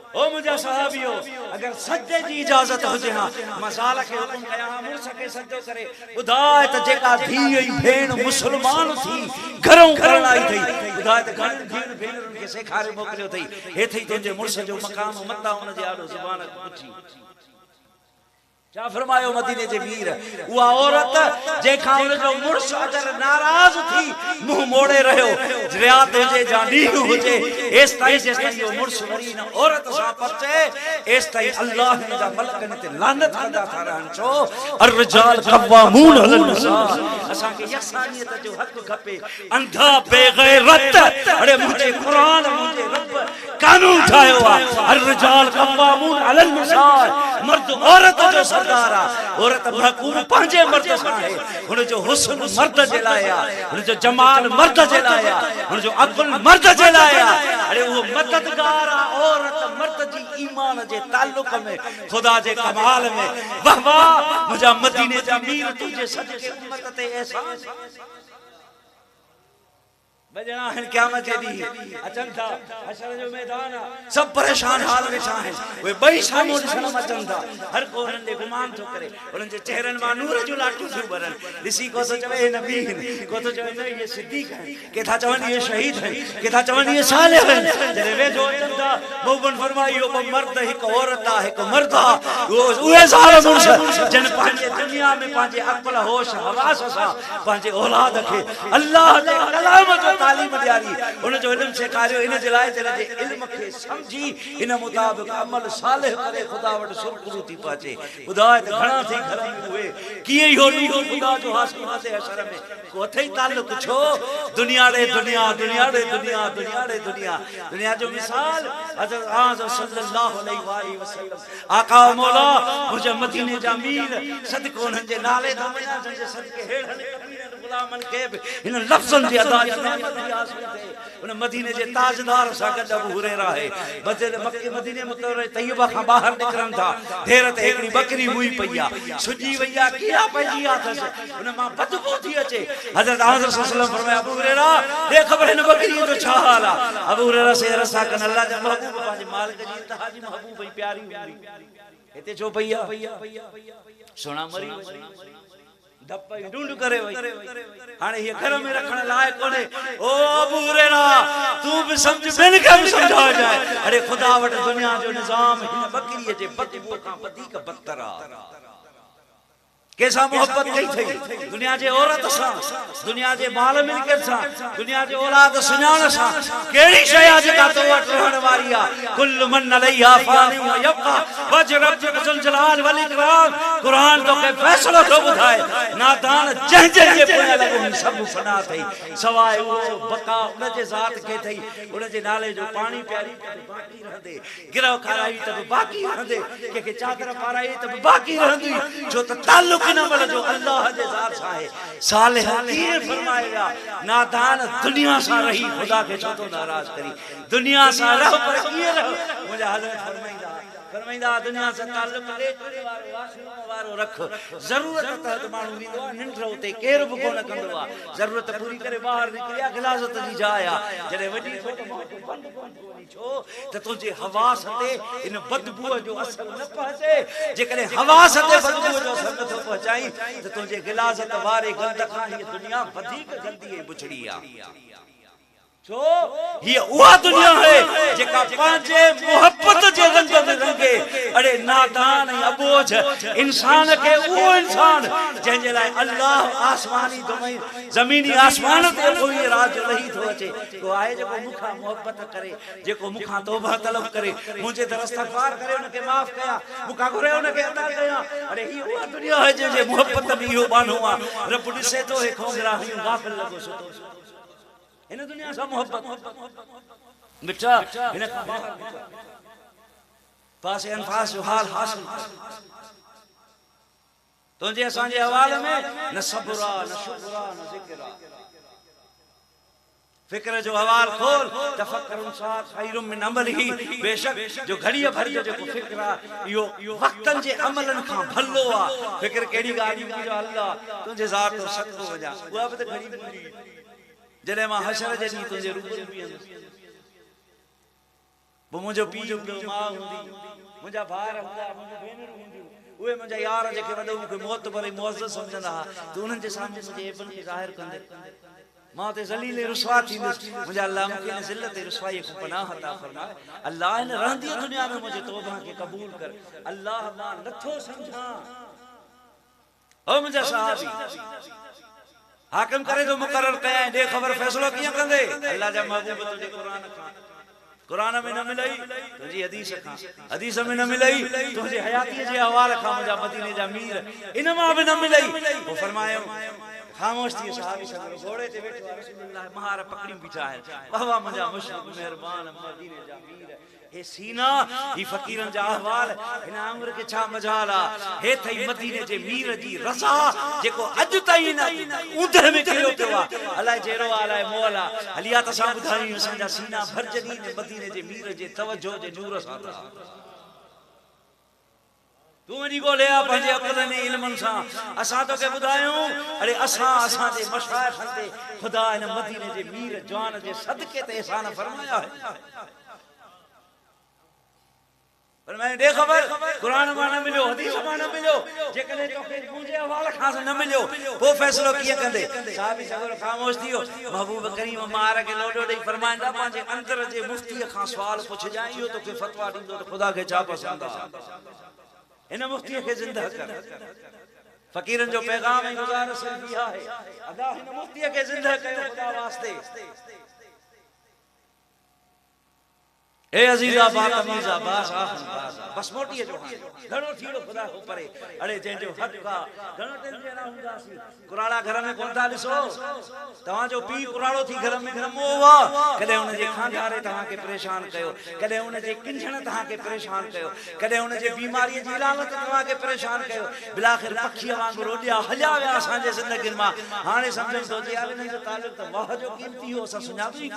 ओ मुझा सहाबियो अगर सज्जे जी इजाजत हुजे हां मसाला के हुकुम कया हां मुर्स के सज्जो करे बुधाए त जेका धी ई भेण मुसलमान थी घरों करण आई थई बुधाए त घण भेण भेण के सेखारे मोकलियो थई हे थई तुजे मुर्स जो मकाम मता उन जे आडो जुबान पुछी क्या फरमायो मदीने जे वीर वो औरत जेखा उन जो मुर्स अगर नाराज थी मुंह मोड़े रहो रियात हुजे जानी हुजे इस ताई जिस ताई वो मुर्स मरी न औरत सा पचे इस ताई अल्लाह ने दा मलकन ते लानत कंदा था रहन छो अर रिजाल कवामून अल निसा असा के यसानियत जो हक खपे अंधा बेगैरत अरे मुझे कुरान मुझे रब कानून ठायो अर रिजाल कवामून अल निसा मर्द औरत जो सरदारा औरत महकूम पांजे मर्द सा है उन जो हुस्न मर्द जलाया उन जो जमाल मर्द जलाया उन जो अकुल मर्द जलाया अरे वो मददगार औरत मर्द जी ईमान जे ताल्लुक में खुदा जे कमाल में वाह वाह मुझा मदीने जा मीर तुझे सदके उम्मत ते एहसान बजना है क़यामत जे दी अचन था हशर जो मैदान सब परेशान हाल में छा है वे बई सामो दिसण अचन था हर को उन दे गुमान तो करे उन जे चेहरन मा नूर जो लाटू जो बरन दिसी को तो चवे नबी को तो चवे ये सिद्दीक है के था चवन ये शहीद है के था चवन ये सालेह है जरे वे जो अचन था मोबन फरमाइयो ब मर्द एक औरत है एक मर्द वो उहे साल मुर्स जन पांजे दुनिया में पांजे अक्ल होश हवास सा पांजे औलाद के अल्लाह दे कलाम जो तालीम दियारी उन जो इल्म सिखारियो इन जलाए जने जे इल्म के समझी इन मुताबिक अमल सालेह करे खुदा वट सुरकुरू थी पाचे खुदा ते घणा थी घर में हुए किए हो नूर खुदा जो हासिल हासे हशर में को थई ताल्लुक छो दुनिया रे दुनिया दुनिया रे दुनिया दुनिया रे दुनिया दुनिया जो मिसाल हजरत आज़म सल्लल्लाहु अलैहि वसल्लम आका मौला मुझे मदीने जा मीर सदको उन जे नाले दा मना जे सदके हेड़न कबीरन गुलामन के इन लफ्जन जी अदा उन मदीने जे ताजदार सा गड अबू हुरैरा है मस्जिद मक्के मदीने मुतवरे तैयबा का बाहर निकरन था देर ते एकड़ी बकरी मुई पईया सुजी वैया किया पई आथस उन मा बदबू थी अचे हजरत आज़म सल्लल्लाहु अलैहि वसल्लम फरमाया अबू हुरैरा दे खबर न बकरी तो छा हाल अबू हुरैरा से रसा कन अल्लाह जा महबूब पाजे मालिक जी इंतहा जी महबूब भई प्यारी हुई एते छो पईया सोना मरी दप ढूंढ करे वई हाने ये घर में रखण लायक कोने ओ अबू हुरैरा तू भी समझ बिन के भी समझा जाए अरे खुदा वट दुनिया जो निजाम इन बकरी जे बदबू का बदी का बदतर कैसा मोहब्बत कई थई दुनिया जे औरत सा दुनिया जे माल मिलकत सा दुनिया जे औलाद सुजान सा केड़ी शय आज का तो वट रहण वारी आ कुल मन अलैहा फानी व यबका वज रब्बुल जुल जलाल वल इकराम कुरान तो के फैसलो तो बुधाए नादान जह जह जे पुणे लगो सब फना थई सवाए वो बका उन जे जात के थई उन जे नाले जो पानी प्यारी बाकी रहंदे गिरव खाराई तब बाकी रहंदे के चादर पाराई तब बाकी रहंदी जो त ताल्लुक नमल जो अल्लाह दे जात सा है सालेह ये फरमाएगा नादान दुनिया सा रही खुदा के छो तो नाराज करी दुनिया सा रह पर ये रह मुझे हजरत फरमाइंदा दुनिया से ताल्लुक ले करे वारो वासिनो वारो रख जरूरत तहत मानू वींदो निंड होते केर भी कोन कंदो आ जरूरत पूरी करे बाहर निकलिया गिलासत जी जाया जने वडी छोट बंद कोनी छो त तुझे हवास ते इन बदबू जो असर न पहुंचे जेकरे हवास ते बदबू जो असर न पहुंचाई त तुझे गिलासत वारे गंद खां ये दुनिया वधिक जल्दी है बुछड़ी आ तो ये वो दुनिया है जेका पांचे मोहब्बत जे रंग तवज्जो दे रंगे अड़े नादान ऐं अबोझ इंसान के वो इंसान जंहिंजे लाइ अल्लाह आसमानी ज़मीनी आसमान ते कोई राज रही थो अचे को आहे जेको मुखां मोहब्बत करे जेको मुखां तौबा तलब करे मुझे दर इस्तगफार करे उनके माफ कया मुखां घुरे उनके अता कया अरे ही उहा दुनिया है जे मोहब्बत में इहो बानो आ रब ॾिसे तो हे खोंगरा हुयूं गाफिल लगो सुतो इन दुनिया सां मोहब्बत मिठा हिन खां ॿाहिरि पासे अनफास जो हाल हासिल तुझे असांजे हवाले में न सब्र आ न शुक्र आ न ज़िक्र आ फिक्र जो हवाल खोल तफक्कुर साथ खैरुम मिन अमलिही बेशक जो घड़ी भर जो फिक्र आ यो वक्तन जे अमलन खां भलो आ फिक्र केड़ी गाड़ी की जो अल्लाह तुझे जात तो सदको वजा उहा बि त घड़ी पूरी जडे मां हशर जे दी तुझे रूबरू बीहंदुसि वो मुझो पीउ हूंदो मां हूंदी मुंहिंजा भार हूंदा मुंहिंजी भेनरूं हूंदियूं उहे मुंहिंजा यार जेके वॾो मूंखे मौत भरे मुअज़्ज़ज़ सम्झंदा हुआ त उन्हनि जे साम्हूं मुंहिंजे ऐबनि खे ज़ाहिर कंदे मां ते ज़लील रुसवा थींदुसि मुंहिंजा अल्लाह मूंखे इन ज़िल्लत रुसवाई खां पनाह अता फरमाए अल्लाह इन रहंदी दुनिया में मुंहिंजे तौबा खे क़बूल कर अल्लाह मां नथो सम्झां ओ मुंहिंजा सहाबी हाकिम करे तो मुकर्रर कया दे खबर फैसलो किया कंदे अल्लाह जा महबूब तुझे कुरान में न मिलई तुझी हदीस में न मिलई तुझे हयाती जे हवाले खां मुंहिंजा मदीने जा मीर इन मां भी न मिलई वो फरमायो खामोश थी सहाबी सब घोड़े ते बैठो रसूलुल्लाह महार पकड़ी बीठा है बाबा मुंहिंजा मुशरिक मेहरबान मदीने जा मीर हे सीना ही फकीरन जा अहवाल इन अमर के छा मजाल आ हे थई मदीने जे मीर जी रसा जेको अज ताई न ऊंधे में कयो पियो आ अलाए जेरो अलाए मोला हलिया तसा बुधाई असांजा सीना भर जगी ने मदीने जे मीर जे तवज्जो जे नूर सां था तू वनी को ले आ पंजे अकल ने इल्मन सा असा तो के बुधायूं अरे असा जे मशाइख ते खुदा इन मदीने जे मीर जवान जे सदके ते एहसान फरमाया है पर मैं दे खबर कुरान में न मिलो हदीस में न मिलो जे कने तो के मुझे हवाले खां न मिलो वो फैसलो किए कंदे साहबी सगर खामोश थियो महबूब करीम मार के लोडो दे फरमांदा पांजे अंदर जे मुफ्ती खां सवाल पुछ जाइयो तो के फतवा दींदो तो खुदा के छा पसंद आ इन मुफ्ती के जिंदा कर फकीरन जो पैगाम है गुजारिश दिया है अदा इन मुफ्ती के जिंदा कयो खुदा वास्ते ए अजीजा बातमीजा बास बस मोटी जो घणो थीड़ो खुदा को परे अरे जे जो हक का घणो टेंशन ना हुंदा सी कुराड़ा घर में कोन था दिसो तवा जो पी कुराड़ो थी घर में नमो वा कदे उन जे खांधारे तवा के परेशान कयो कदे उन जे किंजण तवा के परेशान कयो कदे उन जे बीमारी जी इलामत तवा के परेशान कयो बिलाखिर पखी वांग रोडिया हल्या वे असा जे जिंदगी में हाने समझ तो जे आवे नहीं तो ताल्लुक तो वाह जो कीमती हो सा सुना भी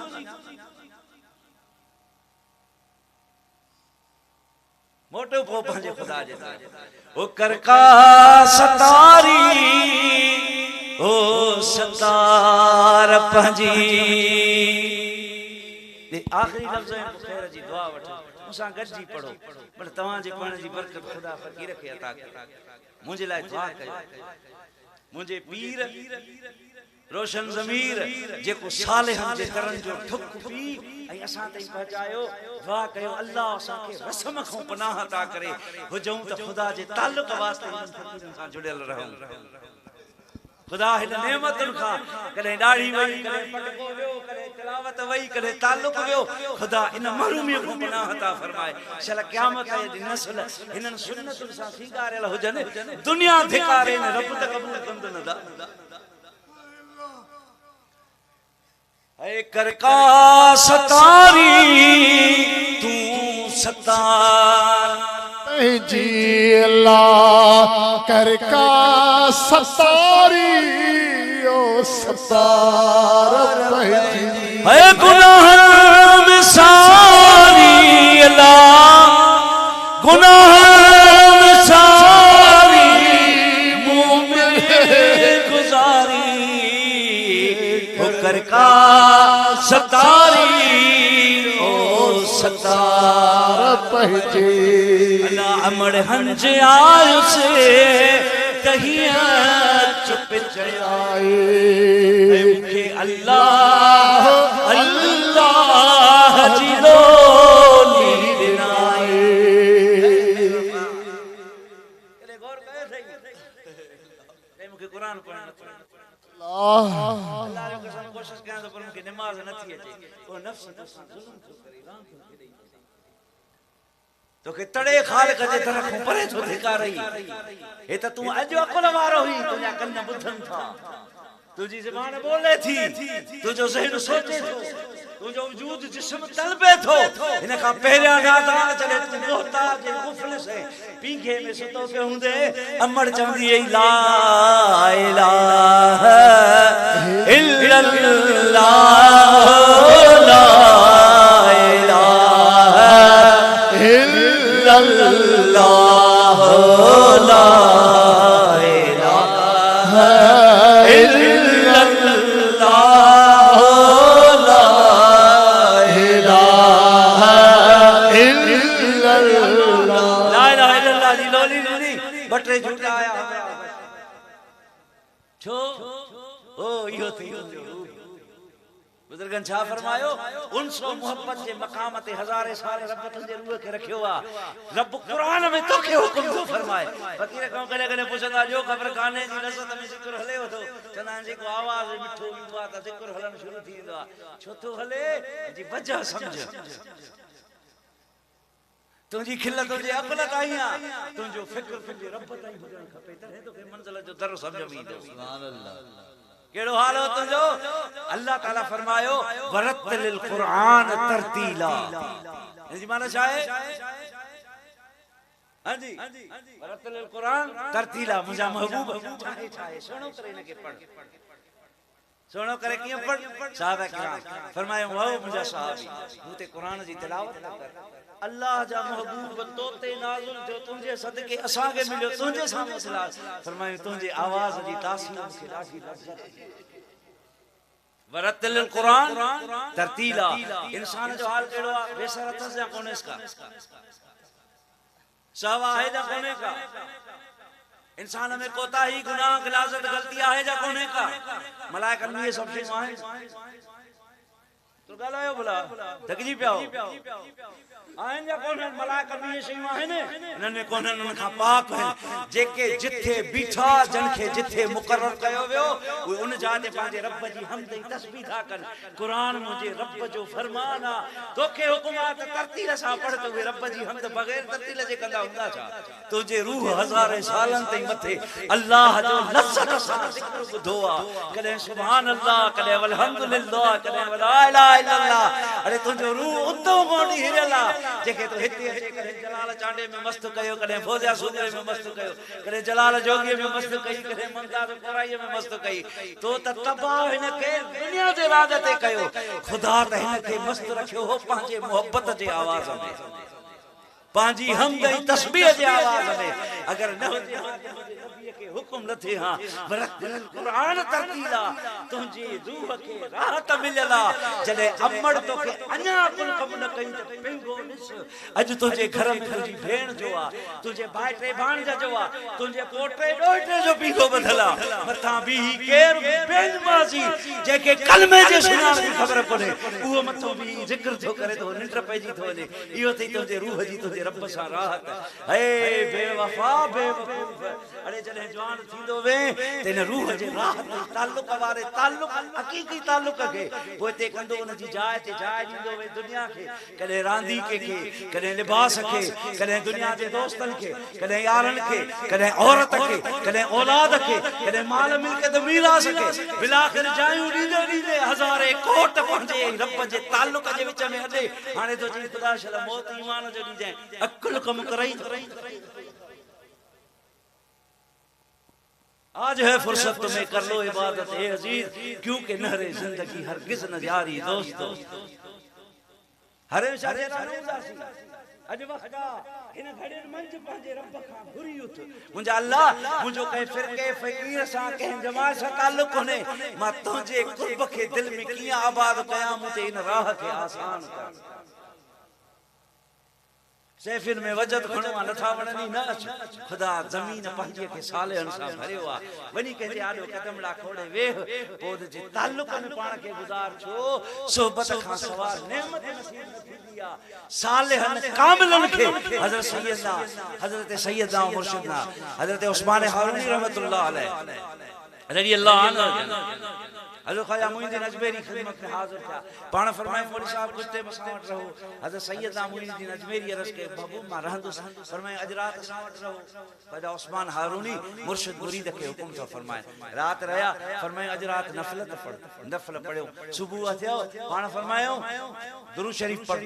मोटो पो पंजे खुदा जे ओ करका सतारी ओ सतार पंजी ने आखिरी लफ्ज है खैर जी दुआ वठो मुसा गजी पढ़ो पर तवा जे पढ़न जी बरकत खुदा फकीर के अता करे मुझे लाए दुआ कयो मुझे पीर रोशन ज़मीर जेको सालिहन जे करन जो ठुक पी ऐ असा तई पहुंचायो वाह कयो अल्लाह असा के रस्म खो पनाह अता करे हुजऊं त खुदा जे ताल्लुक वास्ते फकीरन सां जुड़ियल रहूं खुदा हिन नेमतन खां कदे दाढ़ी वई कदे पटको वियो कदे तिलावत वई कदे ताल्लुक वियो खुदा इन महरूमी खो पनाह अता फरमाए चल क़यामत जी नस्ल हिनन सुन्नतुन सां सीगारियल हुजन दुनिया धिकारे ने रब त कबूल कंदो न दा ऐ करका सतारी तू सतार जी अल्लाह करका सतारी ओ सतार जी है गुनाह में सारी अल्लाह गुनाह में सारी मुमिन गुजारी ओ करका सतारी ओ सतार पहचे ना अमर हंज आयो से कहिया चुप जाए मुखे अल्लाह अल्लाह जी लो नींद नाए कुरान पढ़ण अल्लाह अल्लाह जो कसम कोशिश कयां तो पर मूंखे नमाज़ नथी अचे ओ नफ्स तो सां ज़ुल्म थो करे राम थो करे तोखे तड़े ख़ालिक़ जे तरफ़ परे थो धिकारई हे त तूं अॼु अकुल वारो हुई तुंहिंजा कन ॿुधनि था तुझी ज़बान बोले थी तुझो ज़हन सोचे थो तुझो वजूद जिस्म तलबे थो इन का पहिरियां नादा चले तू मोहताज मुफलिस है पींघे में सुतो पे हुंदे अमर चवंदी ए ला इलाहा इल्लल्लाह ला इलाहा इल्लल्लाह ला इलाहा बटरे झूठा आया छो ओ इहो थी बुजुर्गन छा फरमायो उनसो मोहब्बत जे मकाम ते हज़ारे साल रब तुंहिंजे रूह खे रखियो आ रब क़ुरान में तोखे हुकुम थो फरमाए फकीर खां कॾहिं कॾहिं पुछंदा जो ख़बर कान्हे जी नसत में ज़िक्र हले थो चवंदा आहिनि जेको आवाज़ मिठो ईंदो आहे त ज़िक्र हलणु शुरू थी वेंदो आहे छो थो हले जी वजह सम्झ तुझी खिल तुझे अकुल ताईं आ तुझो फिक्र तुझे रब ताईं हुजण खपे तॾहिं तोखे मंज़िल जो दर सम्झ में ईंदो सुभान अल्लाह केड़ो हाल हो तुझो अल्लाह ताला फरमायो वरतिल क़ुरान तरतीला जी माना छा है हां जी वरतिल क़ुरान तरतीला मुंहिंजा महबूब छाहे सुणो करे इनके पढ़ सुणो करे कीअं पढ़ साहबा किराम फरमायो वो मुंहिंजा सहाबी मूं ते क़ुरान जी तिलावत कर अल्लाह जा महबूब तोते नाज़िल जो तुझे सदके असा के मिलियो तुझे सामने सलाह फरमायो तुझे आवाज जी तासीर के राजी लज्जत वरतिल क़ुरान तरतीला इंसान जो हाल केड़ो आ बेसरत जा कोने इसका सवा है जा कोने का इंसान में कोताही गुनाह गिलाजत गलती आहे जा कोने का मलाइकन में ये सब चीज आहे तो गालायो भला तकजी पियो आहिनि या कोन मलाइका भी शयूं आहिनि इन्हनि कोन्हनि उन खां पाक आहिनि जेके जिथे बीठा जन खे जिथे मुक़रर कयो वियो उहे उन जाइ ते पंहिंजे रब जी हमद ऐं तस्बीह था कनि क़ुरान मुंहिंजे रब जो फरमान आहे तोखे हुकुम आहे त तरतील सां पढ़ त उहे रब जी हमद बग़ैर तरतील जे कंदा हूंदा छा तुंहिंजे रूह हज़ारे सालनि ताईं मथे अल्लाह जो लज़्ज़त सां ज़िक्र ॿुधो आहे कॾहिं सुभान अल्लाह कॾहिं अल्हम्दुलिल्लाह कॾहिं ला इलाहा इल्लल्लाह अरे तुंहिंजो रूह उतो मोड़ी हिरियल आहे जेके तो हिते अचे करे जलाल चांडे में मस्त कयो कॾहिं फोज़िया सूत्रे में मस्त कयो कॾहिं जलाल जोगी में मस्त कई कॾहिं मंदार कोराई में मस्त कई तो त तबाह हिन के दुनिया जे राज ते कयो खुदा त हिन के मस्त रखियो हो पंहिंजे मोहब्बत जे आवाज में पंहिंजी हमद ऐं तस्बीह जे आवाज में अगर न हुजे के हुकुम न थे हां वरतिल क़ुरान तरतीला तुझी रूह के राहत मिलला जडे अमड़ तो के अन्या कुल कम न कई त पेंगो निस अज तुझे घर में तुझी भेण जो आ तुझे भाईटे भाणजा जो आ तुझे पोटे डोटे जो पीगो बदला मथा भी केर बेनमाजी जेके कलमे जे सुनाण जी खबर कोने वो मथो भी जिक्र थो करे तो निंद्र पेजी थो वने इयो थी तुझे रूह जी तुझे रब सा राहत हे बेवफा बेवकूफ अरे जने जवान थींदो वे तेन रूह जे राहत ताल्लुक वारे ताल्लुक हकीकी ताल्लुक के पोते कंदो उन जी जाय ते जाय दींदो वे दुनिया के कदे रांदी के कदे लिबास के कदे दुनिया जे दोस्तन के कदे यारन के कदे औरत के कदे औलाद के कदे माल मिल के तो मीरास के बिलाखिर जायूं दीदे दीदे हजारे कोट पहुंचे रब जे ताल्लुक जे विच में हदे हाने तो जी खुदा शल मौत ईमान जो दी जाए अकुल कम करई आज है फुर्सत तुम्हें कर लो इबादत है अजीज क्योंकि नहरे जिंदगी हरगिज न जारी दोस्तों हरे शादी ना उदासी अज वखदा इन घड़े मंच पंजे रब का घुरी उठ मुंजा अल्लाह मुजो कह फिरके फकीर सा कह जमात सा ताल्लुक कोने मा तुझे कुर्ब के दिल में किया आबाद कया मुझे इन राह के आसान कर सैफिन में वजद खणो नथा वणनी न खुदा जमीन पंहिंजे के सालेहन सा भरियो आ वनी कहजे आडो कदमड़ा खोड़े वेह पोद जे ताल्लुक में पाण के गुजार छो सोहबत खां सवार नेमत नसीब न थींदी आ सालेहन कामिलन के हजरत सैयदना मुर्शिदना हजरत उस्मान हारूनी रहमतुल्लाह अलैह रज़ी अल्लाह अन्हु हज़रत ख्वाजा मोइनुद्दीन अजमेरी खिदमत में हाज़िर था पाण फरमाए मौलवी साहब कुछ टाइम असां वटि रहो हज़रत सैयदना मोइनुद्दीन अजमेरी अर्ज़ के बाबू मां रहंदुसि फरमाए अॼु राति असां वटि रहो ख्वाजा उस्मान हारूनी मुर्शिद मुरीद खे हुकुम थो फरमाए राति रहिया फरमाए अॼु राति नफ़िल त पढ़ नफ़िल पढ़ियो सुबुह थियो पाण फरमायो दुरूद शरीफ पढ़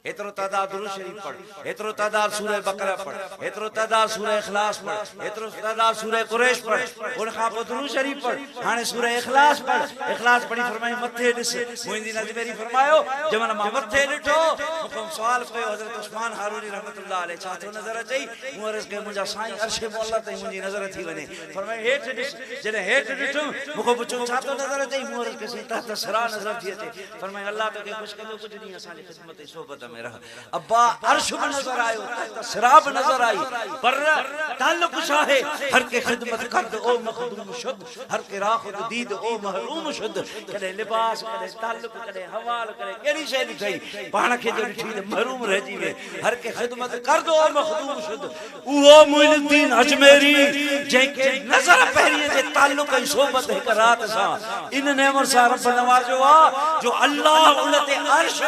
एतिरो तादाद दुरूद शरीफ पढ़ एतिरो तादाद सूरह बकरा पढ़ एतिरो तादाद सूरह इखलास पढ़ एतिरो तादाद सूरह कुरैश पढ़ उन खां पोइ दुरूद शरीफ पढ़ हाणे सूरह इखलास पढ़ इखलास पढ़ी फरमाई मथे ॾिस मोइनुद्दीन अजमेरी फरमायो जमन मां मथे ॾिठो मूंखे सवाल कयो हज़रत उस्मान हारूनी रहमतुल्लाह अलैह छा थो नज़र अचई मूं अर्ज़ कयो मुंहिंजा साईं अर्श मौला ताईं मुंहिंजी नज़र थी वञे फरमाए हेठि ॾिस जॾहिं हेठि ॾिठुमि मूंखे पुछो छा थो नज़र अचई मूं अर्ज़ कयोसीं तहत सरा नज़र थी अचे फरमाए अल्लाह तोखे ख़ुशि कंदो कुझु ॾींहं असांजी ख़िदमत ऐं सोबत में रह अब्बा अर्श बि नज़र आयो तहत सरा बि नज़र आई पर ताल्लुक़ छा आहे हर के ख़िदमत कर ओ मखदूम शुद्ध हर के राह ख़ुद दीद ओ महरूम शुद्ध कॾहिं लिबास कॾहिं ताल्लुक़ कॾहिं हवाल कॾहिं कहिड़ी शइ ॾिठई पाण खे जो ॾिठी त महरूम रहिजी वे हर के ख़िदमत कर दो ओ मखदूम शुद्ध उहो मोइनुद्दीन अजमेरी जंहिंखे नज़र पहिरीं जे ताल्लुक़ ऐं सोबत हिक राति सां इन नेमत सां रब नवाज़ियो आहे जो अल्लाह उन ते अर्श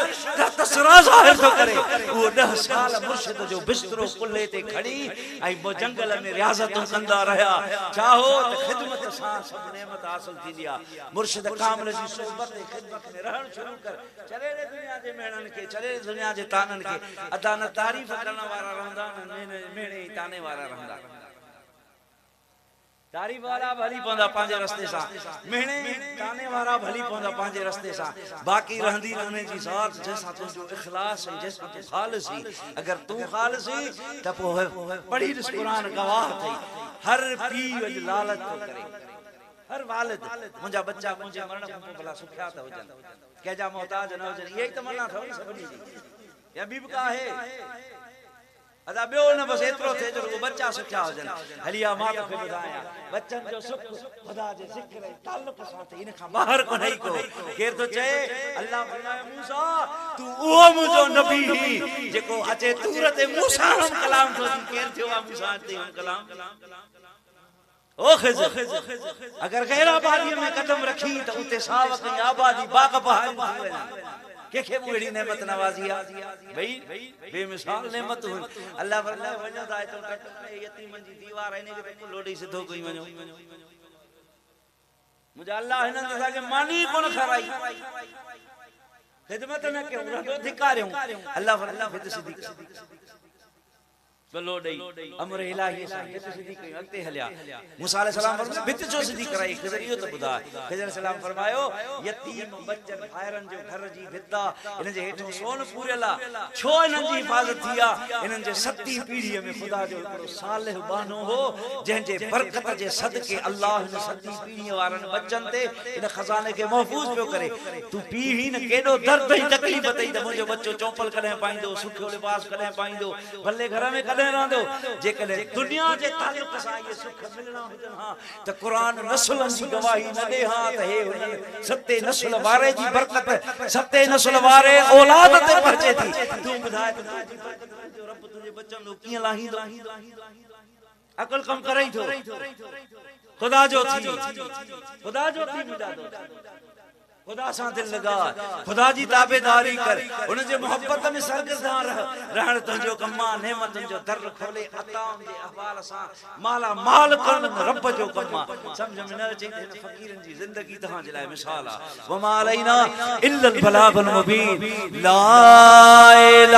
तसरा ज़ाहिर थो करे उहो 10 साल मुर्शिद जो बिस्तरो कुल्हे ते खड़ी ऐं पोइ जंगल में रियाज़तूं कंदा रहिया चाहो त ख़िदमत सां सभु नेमत हासिल थींदी आहे मुर्शिद कामिल जी सोबत ऐं ख़िदमत में रहण शुरू कर चले रे दुनिया जे मेणनि खे चले दुनिया जे ताननि खे अदा न तारीफ़ करण वारा रहंदा न मेणे ई ताने वारा रहंदा तारीफ़ वारा भली पवंदा पंहिंजे रस्ते सां मेणे ताने वारा भली पवंदा पंहिंजे रस्ते सां बाक़ी रहंदी उन जी ज़ात जंहिंसां तुंहिंजो इख़लास ऐं जंहिंसां तूं ख़ालिसी अगरि तूं ख़ालिसी त पोइ पढ़ी ॾिस क़ुर गवाह अथई हर पीउ अॼु लालच थो करे हर वालिद मुंहिंजा बच्चा मुंहिंजे मरण खां पोइ भला सुखिया त हुजनि कंहिंजा मोहताज न हुजनि इहे ई तमन्ना अथव सभिनी जी या ॿी बि का आहे अदा ॿियो न बसि एतिरो थिए जो रुॻो बच्चा सुठा हुजनि हलिया मां तोखे ॿुधायां बच्चनि जो सुख ख़ुदा जे ज़िक्र ऐं ताल्लुक़ सां थिए इन खां ॿाहिरि कोन्हे को केर थो चए अल्लाह फरमाए मूसा तूं उहो मुंहिंजो नबी ही जेको अचे तूर ते मूसा हम कलाम थो थी केर थियो आहे मूसा ते हम कलाम ओ ख़िज़र अगर गैर आबादी में कदम रखी तो उते सावक ऐं आबादी बाग बहार थी वञे केखे बि अहिड़ी नेमत नवाज़ी आहे भई बेमिसाल नेमत हुई अल्लाह फरमाए वञो था तो यतीमन जी दीवार आने के बिल्कुल लोडी सिधो कई वञो मुझे अल्लाह हिननि असांखे मानी कोन खाराई ख़िदमत न कयूं रंडो धिकारियूं अल्लाह फरमाए फित सिधी गलो ॾेई अमर इलाही सां भित सिधी कयूं अॻिते हलिया मूसा अलैहि सलाम फरमायो भित छो सिधी कराई ख़िज़र इहो त ॿुधाए ख़िज़र सलाम फरमायो यतीम बचन ॿाहिरनि जो घर जी भित इन जे हेठो सोन पूरियल आहे छो इन्हनि जी हिफ़ाज़त थी आहे इन्हनि जे 7वीं पीढ़ीअ में ख़ुदा जो हिकिड़ो सालिह बानो हो जंहिंजे बरकत जे सदके अल्लाह हिन 7वीं पीढ़ीअ वारनि बचनि ते इन खज़ाने खे महफ़ूज़ पियो करे तूं पीउ ही न केॾो दर्द ऐं तकलीफ़ अथई त मुंहिंजो बच्चो चौपल कॾहिं पाईंदो सुठो लिबास कॾहिं पाईंदो भले घर में कॾहिं रहंदो जेकॾहिं दुनिया जे ताल्लुक़ सां इहे सुख मिलणा हुजनि हा त क़ुरान नस्लनि जी गवाही न ॾे हा त हे हुननि 7 नस्ल वारे जी बरकत 7 नस्ल वारे औलाद ते पहुचे थी तूं ॿुधाए त तुंहिंजी बरकत जो रब तुंहिंजे बच्चनि जो कीअं लाहींदो अक़ल कम करे थो ख़ुदा जो थी मिला दो खुदा सां दिल लगा खुदा जी ताबेदारी कर उन जे मोहब्बत में सरगर्दार रहण तुंहिंजो कम्मा नेमतुनि जो दर खोले अताउनि जे अहवाल सां माला माल करण रब जो कम्मा समझ में न अचे हिन फ़क़ीरनि जी ज़िंदगी तव्हां जे लाइ मिसाल आहे वमा अलैना इल्लल बलागुल मुबीन ला